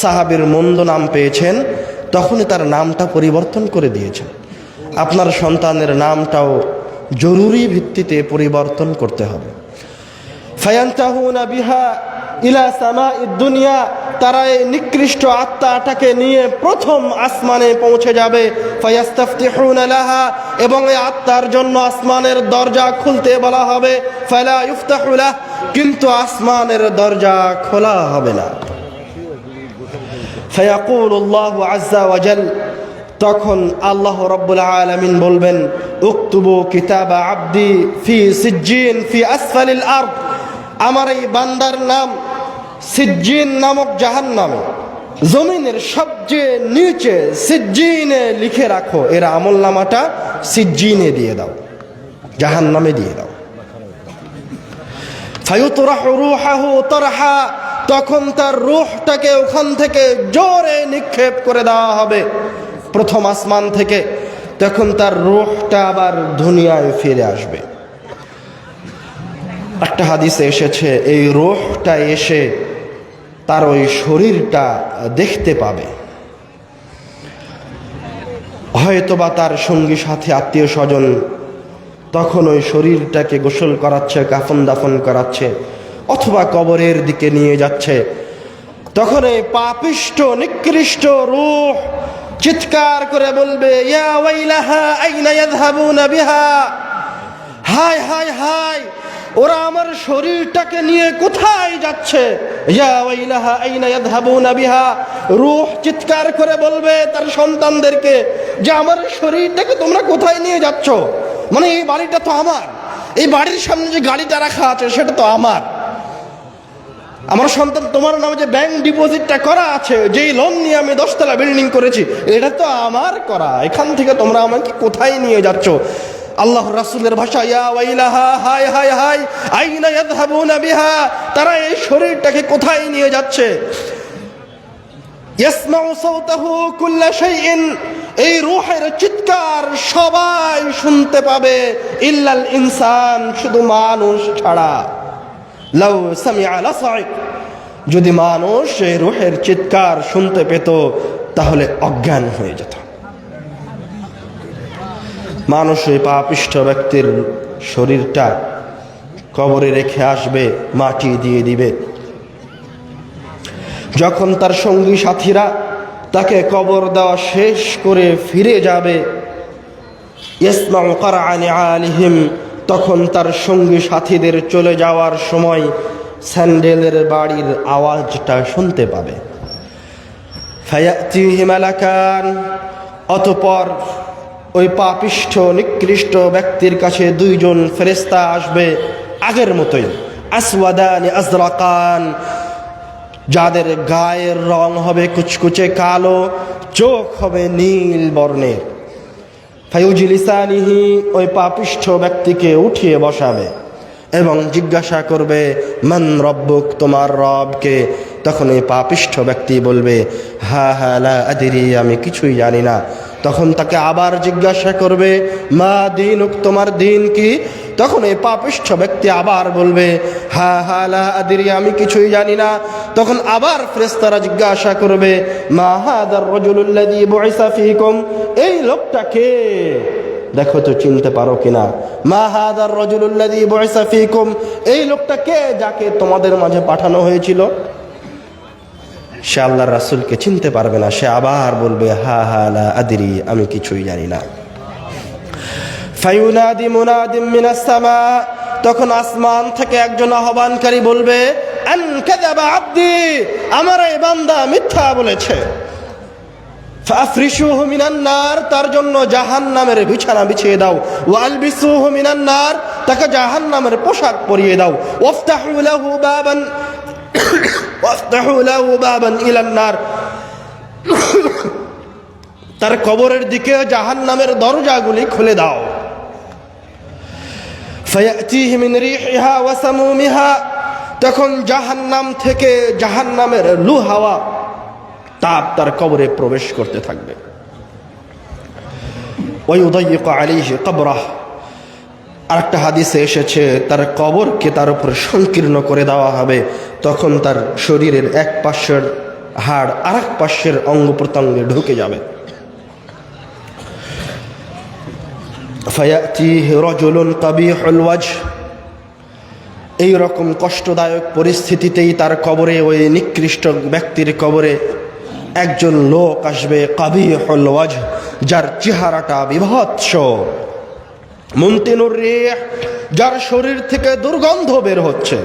সাহাবীর মন্দ নাম পেয়েছেন তখনই তার নামটা পরিবর্তন করে দিয়েছেন। আপনার সন্তানের নামটাও জরুরি ভিত্তিতে পরিবর্তন করতে হবে। ফায়ান্তাহুনা বিহা ইলা সামাঈদ দুনিয়া, তারা এই নিকৃষ্ট আত্মাটাকে নিয়ে প্রথম আসমানে পৌঁছে যাবে। ফায়াস্তাফতিহুনা লাহা, এবং এই আত্মার জন্য আসমানের দরজা খুলতে বলা হবে। ফালা ইফতাহু লাহ, কিন্তু আসমানের দরজা খোলা হবে না। ফায়াকুলুল্লাহু আযজা ওয়া জাল, তখন আল্লাহ রাব্বুল আলামিন বলবেন, উকতুবু কিতাবা আবদি ফি সিজ্জিন ফি আসফালিল আরদ, আমার এই বান্দার নাম সিজ্জিন নামক জাহান্নামে, জমিনের সবচেয়ে নিচে সিজ্জিনে লিখে রাখো। এর আমলনামাটা সিজ্জিনে দিয়ে দাও, জাহান্নামে দিয়ে দাও। ফায়ুতরাহু রূহাহু তারহা, তখন তার রূহটাকে ওখান থেকে জোরে নিক্ষেপ করে দেওয়া হবে প্রথম আসমান থেকে। তখন তার রূহটা আবার দুনিয়ায় ফিরে আসবে। একটা হাদিসে এসেছে এই রূহটা এসে তার ওই শরীরটা দেখতে পাবে। হয়তোবা তার সঙ্গী সাথী আত্মীয় স্বজন তখন ওই শরীরটাকে গোসল করাচ্ছে, কাফন দাফন করাচ্ছে, অথবা কবরের দিকে নিয়ে যাচ্ছে। তখন এই পাপিষ্ট নিকৃষ্ট রূহ চিৎকার করে বলবে, ইয়া ওয়াইলাহা আইনা ইয়াযহাবুনা বিহা, হায় হায় হায়, ওরা আমার শরীরটাকে নিয়ে কোথায় যাচ্ছে। ইয়া ওয়াইলাহা আইনা ইয়াযহাবুনা বিহা, রূহ চিৎকার করে বলবে তার সন্তানদেরকে যে আমার শরীরটাকে তোমরা কোথায় নিয়ে যাচ্ছ। মানে এই বাড়িটা তো আমার, এই বাড়ির সামনে যে গাড়িটা রাখা আছে সেটা তো আমার, আমার সন্তান তোমার নামে যে ব্যাংক ডিপোজিটটা করা আছে, যেই লোন নিয়ে আমি 10 তলা বিল্ডিং করেছি, এটা তো আমার করা, এখান থেকে তোমরা আমাকে কোথায় নিয়ে যাচ্ছ। আল্লাহ রাসূলের ভাষা, ইয়া ওয়াইলাহা, হায় হায় হায়, আইনা ইয়াযহাবুনা বিহা, তারা এই শরীরটাকে কোথায় নিয়ে যাচ্ছে। ইয়াসমাউ সাওতাহু কুল্লা শাইইন, এই রূহের চিৎকার সবাই শুনতে পাবে, ইল্লাল ইনসান, শুধু মানুষ ছাড়া। লাউ সামিআ লাসাইক, যদি মানুষ এই রূহের চিৎকার শুনতে পেত তাহলে অজ্ঞান হয়ে যেত। মানুষ ওই পাপিষ্ঠ ব্যক্তির শরীরটা কবরে রেখে আসবে, মাটি দিয়ে দিবে। যখন তার সঙ্গী সাথীরা তাকে কবর দেওয়া শেষ করে ফিরে যাবে, ইয়াসমাউ কারআ নিআলিহিম, তখন তার সঙ্গী সাথীদের চলে যাওয়ার সময় স্যান্ডেলের বাড়ির আওয়াজটা শুনতে পাবে। ফায়াতিহি মালাকান, অতঃপর ওই পাপিষ্ঠ নিকৃষ্ট ব্যক্তির কাছে 2 জন ফেরেশতা আসবে আগের মতোই, আসওয়াদানি আজরাকান, যাদের গায়ের রং হবে কুচকুচে কালো, চোখ হবে নীল বর্ণের। ফায়ুজলিসানিহি, ওই পাপিষ্ঠ ব্যক্তিকে উঠিয়ে বসাবে এবং জিজ্ঞাসা করবে, মান রব্বুক, তোমার রবকে। তখন এই পাপিষ্ঠ ব্যক্তি বলবে, হা হা লা আদরি, আমি কিছুই জানি না। তখন তাকে আবার জিজ্ঞাসা করবে, মা দীনুক, তোমার দিন কি। তখন এই পাপিষ্ঠ ব্যক্তি আবার বলবে, হা হা লা আদরি, আমি কিছুই জানি না। তখন আবার ফেরেশতারা জিজ্ঞাসা করবে, মা হাদার রাজুলুল্লাযী বুইসা ফীকুম, এই লোকটা কে, দেখো তো চিনতে পারো কিনা। মা হাদার রাজুলুল্লাযী বুইসা ফীকুম, এই লোকটা কে যাকে তোমাদের মাঝে পাঠানো হয়েছিল। সে আল্লাহর রাসূলকে চিনতে পারবে না, সে আবার বলবে, হা হা লা আদরি, আমি কিছুই জানি না। ফায়ুনাদি মুনাদিম মিনাস সামা, তখন আসমান থেকে একজন আহ্বানকারী বলবে, আন কাযাবা আবদি, আমার এই বান্দা মিথ্যা বলেছে। ফাফরিশুহু মিনান নার, তার জন্য জাহান্নামের বিছানা বিছিয়ে দাও। ওয়ালবিসুহু মিনান নার, তাকে জাহান্নামের পোশাক পরিয়ে দাও। ওয়াফতাহু লাহু বাবান ওয়াফতাহু লাহু বাবান ইলান নার, তার কবরের দিকে জাহান্নামের দরজাগুলি খুলে দাও। ফায়াতিহি মিন রিহিহা ওয়া সামুমিহা, তখন জাহান্নাম থেকে জাহান্নামের লু হাওয়া তাপ তার কবরে প্রবেশ করতে থাকবে। ওয়ায়ুদাইয়িকু আলাইহি কবরাহ, আরেকটা হাদিসে এসেছে তার কবরকে তার উপর সংকীর্ণ করে দেওয়া হবে, তখন তার শরীরের এক পাশের হাড় আর এক পাশের অঙ্গ প্রত্যঙ্গে ঢুকে যাবে। ফায়াতিহি রাজুলুন কাবিহুল ওয়াজহ, এই রকম কষ্টদায়ক পরিস্থিতিতেই তার কবরে, ওই নিকৃষ্ট ব্যক্তির কবরে একজন লোক আসবে, কাবিহুল ওয়াজহ, যার চেহারাটা বিভৎস, মুনতিনুর রিহ, যার শরীর থেকে দুর্গন্ধ বের হচ্ছে।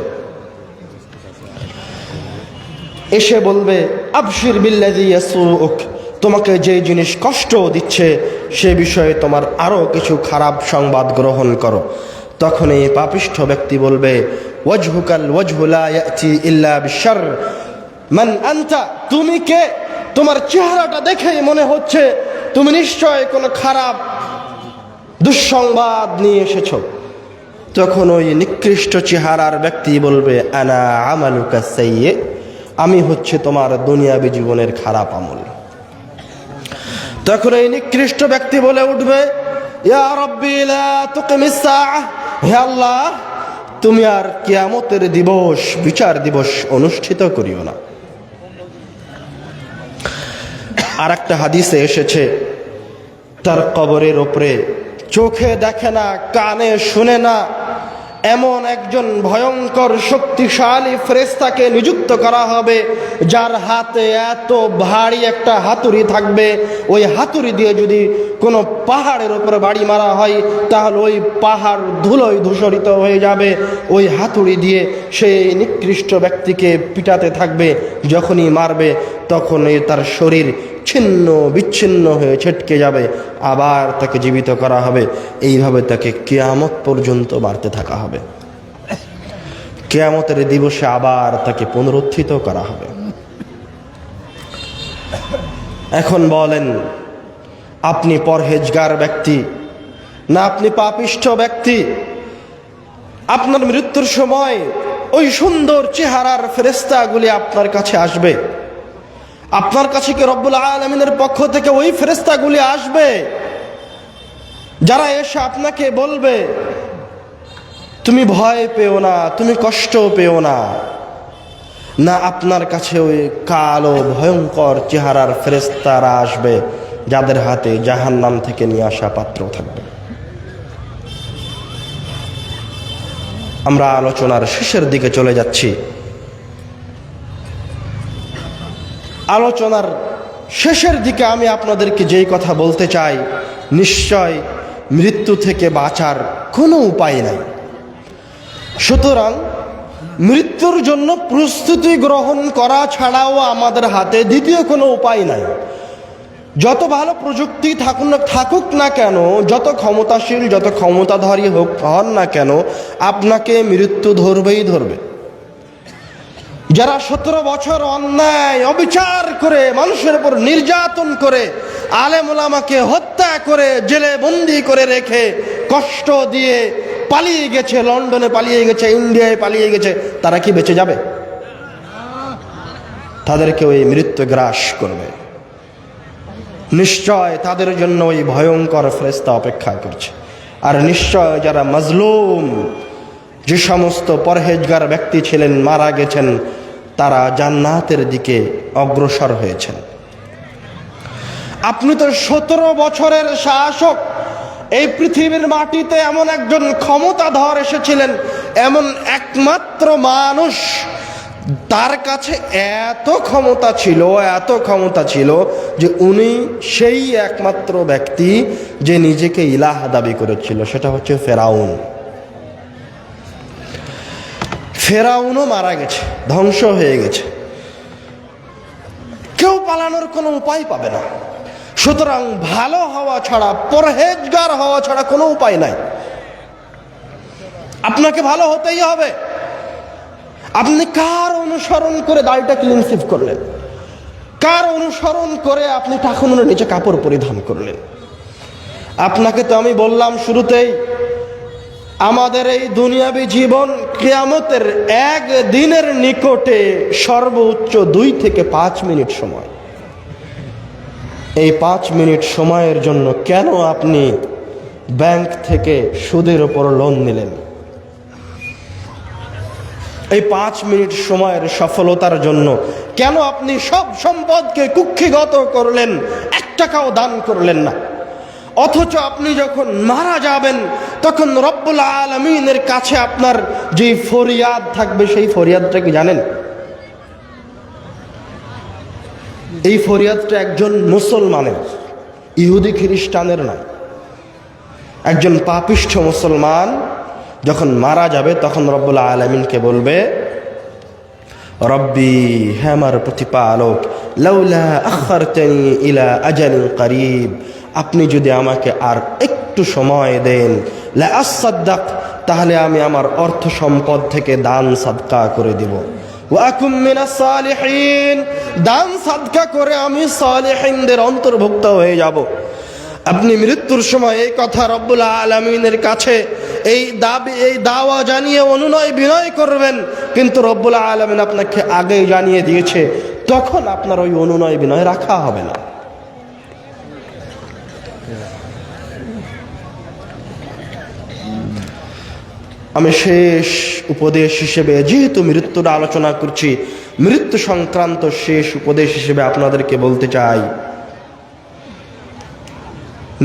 এসে বলবে আবশির বিল্লাযী ইয়াসুউক, তোমাকে যে জিনিস কষ্ট দিচ্ছে সে বিষয়ে তোমার আরো কিছু খারাপ সংবাদ গ্রহণ করো। তখন এই পাপিষ্ঠ ব্যক্তি বলবে ওয়াজহুকাল ওয়াজহু লা ইয়াতি ইল্লা বিশার, মান আনতা, তুমি কে? তোমার চেহারাটা দেখেই মনে হচ্ছে তুমি নিশ্চয় কোনো খারাপ দুঃসংবাদ নিয়ে এসেছো। তখন ওই নিকৃষ্ট চেহারার ব্যক্তি বলবে আনা আমালুকা সাইয়্যি, আমি হচ্ছে তোমার দুনিয়াবী জীবনের খারাপ আমল। তখন এই নিকৃষ্ট ব্যক্তি বলে উঠবে ইয়া রাব্বি লা তুকিমিস সাআহ, হে আল্লাহ তুমি আর কিয়ামতের দিবস, বিচার দিবস অনুষ্ঠিত করিও না। আর একটা হাদিসে এসেছে তার কবরের উপরে চোখে দেখে না, কানে শুনে না এমন একজন ভয়ঙ্কর শক্তিশালী ফেরেশতাকে নিযুক্ত করা হবে, যার হাতে এত ভারী একটা হাতুড়ি থাকবে, ওই হাতুড়ি দিয়ে যদি কোনো পাহাড়ের উপরে বাড়ি মারা হয় তাহলে ওই পাহাড় ধুলোয় ধূসরিত হয়ে যাবে। ওই হাতুড়ি দিয়ে সেই নিকৃষ্ট ব্যক্তিকে পিটাতে থাকবে, যখনই মারবে তখনই তার শরীর ছিন্ন বিচ্ছিন্ন হয়ে ছিটকে যাবে, আবার তাকে জীবিত করা হবে। এইভাবে তাকে কিয়ামত পর্যন্ত মারতে থাকা হবে। কিয়ামতের দিবসে আবার তাকে পুনরুত্থিত করা হবে। এখন বলেন আপনি পরহেজগার ব্যক্তি না আপনি পাপিষ্ঠ ব্যক্তি? আপনার মৃত্যুর সময় ওই সুন্দর চেহারার ফেরেশতাগুলি আপনার কাছে আসবে। আপনার কাছে কি রব্বুল আলামিনের পক্ষ থেকে ওই ফেরেশতাগুলি আসবে যারা এসে আপনাকে বলবে তুমি ভয় পেও না, তুমি কষ্ট পেও না? না আপনার কাছে ওই কালো ভয়ঙ্কর চেহারার ফেরেশতারা আসবে যাদের হাতে জাহান্নাম থেকে নিয়ে আসা পাত্র থাকবে? আমরা আলোচনার শেষের দিকে চলে যাচ্ছি। আলোচনার শেষের দিকে আমি আপনাদেরকে যেই কথা বলতে চাই, নিশ্চয় মৃত্যু থেকে বাঁচার কোনো উপায় নাই। সুতরাং মৃত্যুর জন্য প্রস্তুতি গ্রহণ করা ছাড়াও আমাদের হাতে দ্বিতীয় কোনো উপায় নাই। যত ভালো প্রযুক্তি থাকুক না কেন, যত ক্ষমতাশীল, যত ক্ষমতাধারী হন না কেন, আপনাকে মৃত্যু ধরবেই ধরবে। যারা 17 বছর অন্যায় অবিচার করে, মানুষের উপর নির্যাতন করে, আলেম ওলামাকে হত্যা করে, জেলে বন্দি করে রেখে, কষ্ট দিয়ে পালিয়ে গেছে, লন্ডনে পালিয়ে গেছে, ইন্ডিয়ায় পালিয়ে গেছে, তারা কি বেঁচে যাবে? তাদেরকে ওই মৃত্যু গ্রাস করবে। নিশ্চয় তাদের জন্য ওই ভয়ঙ্কর ফেরেশতা অপেক্ষা করছে। আর নিশ্চয় যারা মাজলুম, যে সমস্ত পরহেজগার ব্যক্তি ছিলেন, মারা গেছেন, তারা জান্নাতের দিকে অগ্রসর হয়েছেন। আপনি তো 17 বছরের শাসক, এই পৃথিবীর মাটিতে এমন একজন ক্ষমতাধর এসেছিলেন, এমন একমাত্র মানুষ, তার কাছে এত ক্ষমতা ছিল যে উনি সেই একমাত্র ব্যক্তি যে নিজেকে ইলাহ দাবি করেছিল, সেটা হচ্ছে ফেরাউন। ফেরাউনও মারা গেছে, ধ্বংস হয়ে গেছে, কেউ পালানোর কোনো উপায় পাবে না। সুতরাং ভালো হওয়া ছাড়া, পরহেজগার হওয়া ছাড়া কোনো উপায় নাই। আপনাকে ভালো হতেই হবে। আপনি কার অনুসরণ করে দাড়িটা ক্লিন শেভ করলেন? কার অনুসরণ করে আপনি টাকুনের নিচে কাপড় পরিধান করলেন? আপনাকে তো আমি বললাম শুরুতেই, আমাদের এই দুনিয়াবী জীবন কিয়ামতের এক দিনের নিকটে সর্বোচ্চ 2 থেকে 5 মিনিট সময়। এই 5 মিনিট সময়ের জন্য কেন আপনি ব্যাংক থেকে সুদের উপর লোন নিলেন। এই 5 মিনিট সময়ের সফলতার জন্য কেন আপনি সব সম্পদকে কুক্ষিগত করলেন, 1 টাকাও দান করলেন না? অথচ আপনি যখন মারা যাবেন তখন রব্বুল আলামিনের কাছে আপনার যে ফরিয়াদ থাকবে, সেই ফরিয়াদটা কি জানেন? এই ফরিয়াদটা একজন মুসলমানের, ইহুদি খ্রিস্টানের নয়। একজন পাপিষ্ঠ মুসলমান যখন মারা যাবে তখন রব্বুল আলামিনকে বলবে, রব্বি, হে আমার প্রতিপালক, লাউলা আখারতানি ইলা আজালিন করিব, আপনি যদি আমাকে আর একটু সময় দেন, লা আসাদ্দাক, তাহলে আমি আমার অর্থ সম্পদ থেকে দান সাদকা করে দিব। ওয়া আকুম মিনাস সালিহিন, দান সাদকা করে আমি সালিহিনদের অন্তর্ভুক্ত হয়ে যাব। আপনি মৃত্যুর সময় এই কথা রব্বুল আলামিনের কাছে এই দাওয়া জানিয়ে অনুনয় বিনয় করবেন, কিন্তু রব্বুল আলামিন আপনাকে আগেই জানিয়ে দিয়েছে, তখন আপনার ওই অনুনয় বিনয় রাখা হবে না। আমি শেষ উপদেশ হিসেবে, যেহেতু মৃত্যুর আলোচনা করছি, মৃত্যু সংক্রান্ত শেষ উপদেশ হিসেবে আপনাদেরকে বলতে চাই,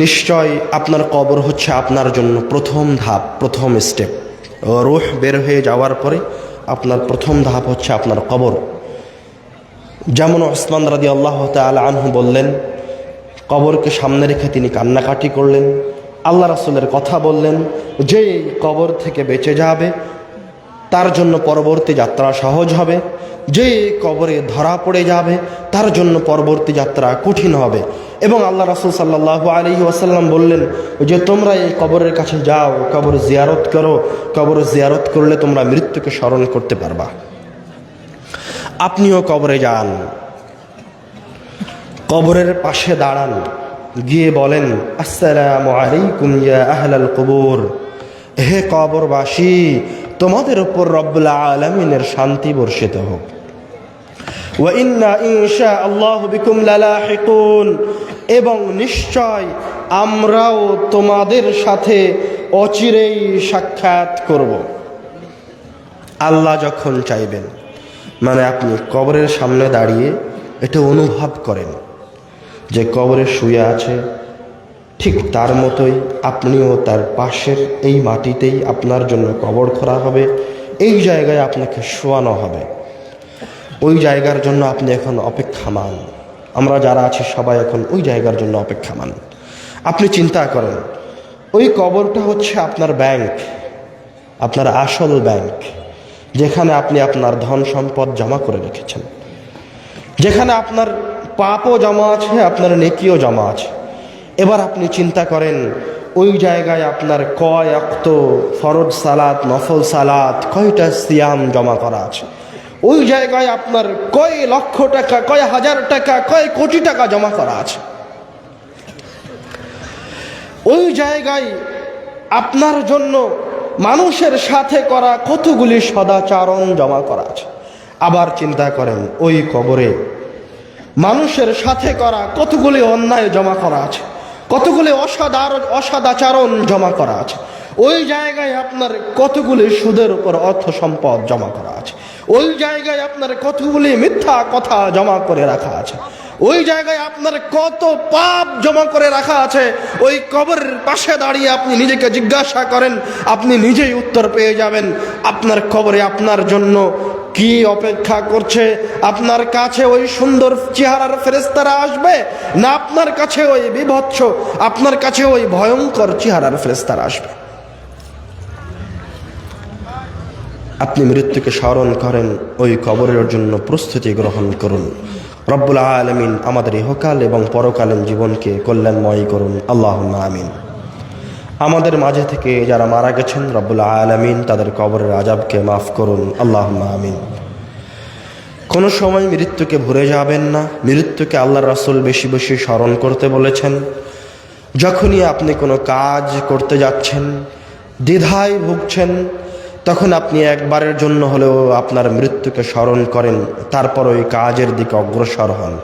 নিশ্চয় আপনার কবর হচ্ছে আপনার জন্য প্রথম ধাপ, প্রথম স্টেপ। রূহ বের হয়ে যাওয়ার পরে আপনার প্রথম ধাপ হচ্ছে আপনার কবর। যেমন ওসমান রাদিয়াল্লাহু তাআলা আনহু বললেন, কবরকে সামনে রেখে তিনি কান্নাকাটি করলেন। আল্লাহ রাসূলের কথা বললেন, যে কবর থেকে বেঁচে যাবে তার জন্য পরবর্তী যাত্রা সহজ হবে, যে কবরে ধরা পড়ে যাবে তার জন্য পরবর্তী যাত্রা কঠিন হবে। এবং আল্লাহ রাসূল সাল্লাল্লাহু আলাইহি ওয়াসাল্লাম বললেন যে তোমরা এই কবরের কাছে যাও, কবর জিয়ারত করো, কবর জিয়ারত করলে তোমরা মৃত্যুকে স্মরণ করতে পারবা। আপনিও কবরে যান, কবরের পাশে দাঁড়ান, গিয়ে বলেন, আসসালামু আলাইকুম ইয়া আহলাল কুবুর, হে কবরবাসী, তোমাদের উপর রব্বুল আলামিনের শান্তি বর্ষিত হোক। ওয়া ইন্না ইনশাআল্লাহু বিকুম লালাহিকুন, এবং নিশ্চয় আমরাও তোমাদের সাথে অচিরেই সাক্ষাৎ করব। আল্লাহ যখন চাইবেন, মানে আপনি কবরের সামনে দাঁড়িয়ে এটা অনুভব করেন যে কবরে শুয়ে আছে, ঠিক তার মতোই আপনিও তার পাশের এই মাটিতেই আপনার জন্য কবর করা হবে, এই জায়গায় আপনাকে শোয়ানো হবে। ওই জায়গার জন্য আপনি এখন অপেক্ষামান। আমরা যারা আছি সবাই এখন ওই জায়গার জন্য অপেক্ষামান। আপনি চিন্তা করেন, ওই কবরটা হচ্ছে আপনার ব্যাংক, আপনার আসল ব্যাংক, যেখানে আপনি আপনার ধন সম্পদ জমা করে রেখেছেন, যেখানে আপনার পাপও জমা আছে, আপনার নেকিও জমা আছে। এবার আপনি চিন্তা করেন, ওই জায়গায় আপনার কয় ওয়াক্ত ফরজ সালাত, নফল সালাত, কয়টা সিয়াম জমা করা আছে। ওই জায়গায় আপনার কয় লক্ষ টাকা, কয় হাজার টাকা, কয় কোটি টাকা জমা করা আছে। ওই জায়গায় আপনার জন্য মানুষের সাথে করা কতগুলি সদাচরণ জমা করা আছে। আবার চিন্তা করেন, ওই কবরে মানুষের সাথে করা কতগুলি অন্যায় জমা করা আছে, কতগুলি অসদাচরণ জমা করা আছে। ওই জায়গায় আপনার কতগুলি সুদের উপর অর্থ সম্পদ জমা করা আছে। ওই জায়গায় আপনার কতগুলি মিথ্যা কথা জমা করে রাখা আছে। ওই জায়গায় আপনার কত পাপ জমা করে রাখা আছে। ওই কবরের পাশে দাঁড়িয়ে আপনি নিজেকে জিজ্ঞাসা করেন, আপনি নিজেই উত্তর পেয়ে যাবেন। আপনার কবরে আপনার জন্য কি অপেক্ষা করছে? আপনার কাছে ওই সুন্দর চেহারার ফেরেশতারা আসবে, না আপনার কাছে ওই বিভৎস, আপনার কাছে ওই ভয়ঙ্কর চেহারার ফেরেশতারা আসবে? আপনি মৃত্যুকে স্মরণ করেন, ওই কবরের জন্য প্রস্তুতি গ্রহণ করুন। রব্বুল আলামিন আমাদের ইহকাল এবং পরকালীন জীবনকে কল্যাণময় করুন, আল্লাহুম্মা আমিন। আমাদের মাঝে থেকে যারা মারা গেছেন, রব্বুল আলামিন তাদের কবরের আযাবকে মাফ করুন, আল্লাহুম্মা আমিন। কোনো সময় মৃত্যুকে ভুলে যাবেন না। মৃত্যুকে আল্লাহর রাসূল বেশি বেশি স্মরণ করতে বলেছেন। যখনই আপনি কোনো কাজ করতে যাচ্ছেন, দ্বিধায় ভুগছেন, তখন আপনি একবারের জন্য হলেও আপনার মৃত্যুকে স্মরণ করেন, তারপর ওই কাজের দিকে অগ্রসর হন।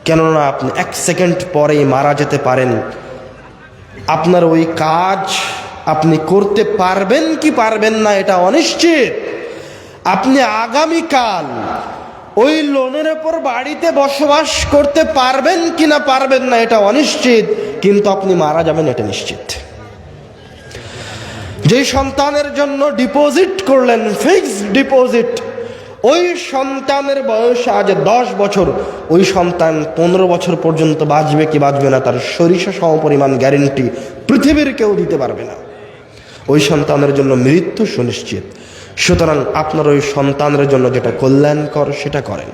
কেননা আপনি 1 সেকেন্ড পরেই মারা যেতে পারেন। আপনার ওই কাজ আপনি করতে পারবেন কি পারবেন না এটা অনিশ্চিত। আপনি আগামীকাল ওই লোনের উপর বাড়িতে বসবাস করতে পারবেন কি না পারবেন না এটা অনিশ্চিত, কিন্তু আপনি মারা যাবেন এটা নিশ্চিত। যে সন্তানের জন্য ডিপোজিট করলেন, ফিক্সড ডিপোজিট, ওই সন্তানের বয়স আজ 10 বছর, ওই সন্তান 15 বছর পর্যন্ত বাঁচবে কি বাঁচবে না তার সরিষা সমপরিমাণ গ্যারেন্টি পৃথিবীর কেউ দিতে পারবে না। ওই সন্তানের জন্য মৃত্যু সুনিশ্চিত। সুতরাং আপনার ওই সন্তানের জন্য যেটা কল্যাণকর সেটা করেন,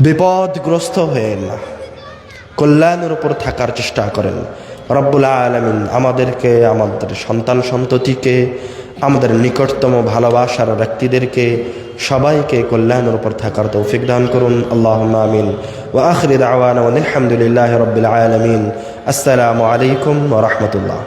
বিপদগ্রস্ত হয়েন না, কল্যাণের উপর থাকার চেষ্টা করেন। রব্বুল আলামিন আমাদেরকে, আমাদের সন্তান সন্ততিকে, আমাদের নিকটতম ভালোবাসার ব্যক্তিদেরকে সবাইকে কল্যাণের উপর থাকার তৌফিক দান করুন। আল্লাহুম্মা আমিন। ওয়া আখিরু দাওয়ানা আলহামদুলিল্লাহি রাব্বিল আলামিন। আসসালামু আলাইকুম ওয়া রাহমাতুল্লাহ।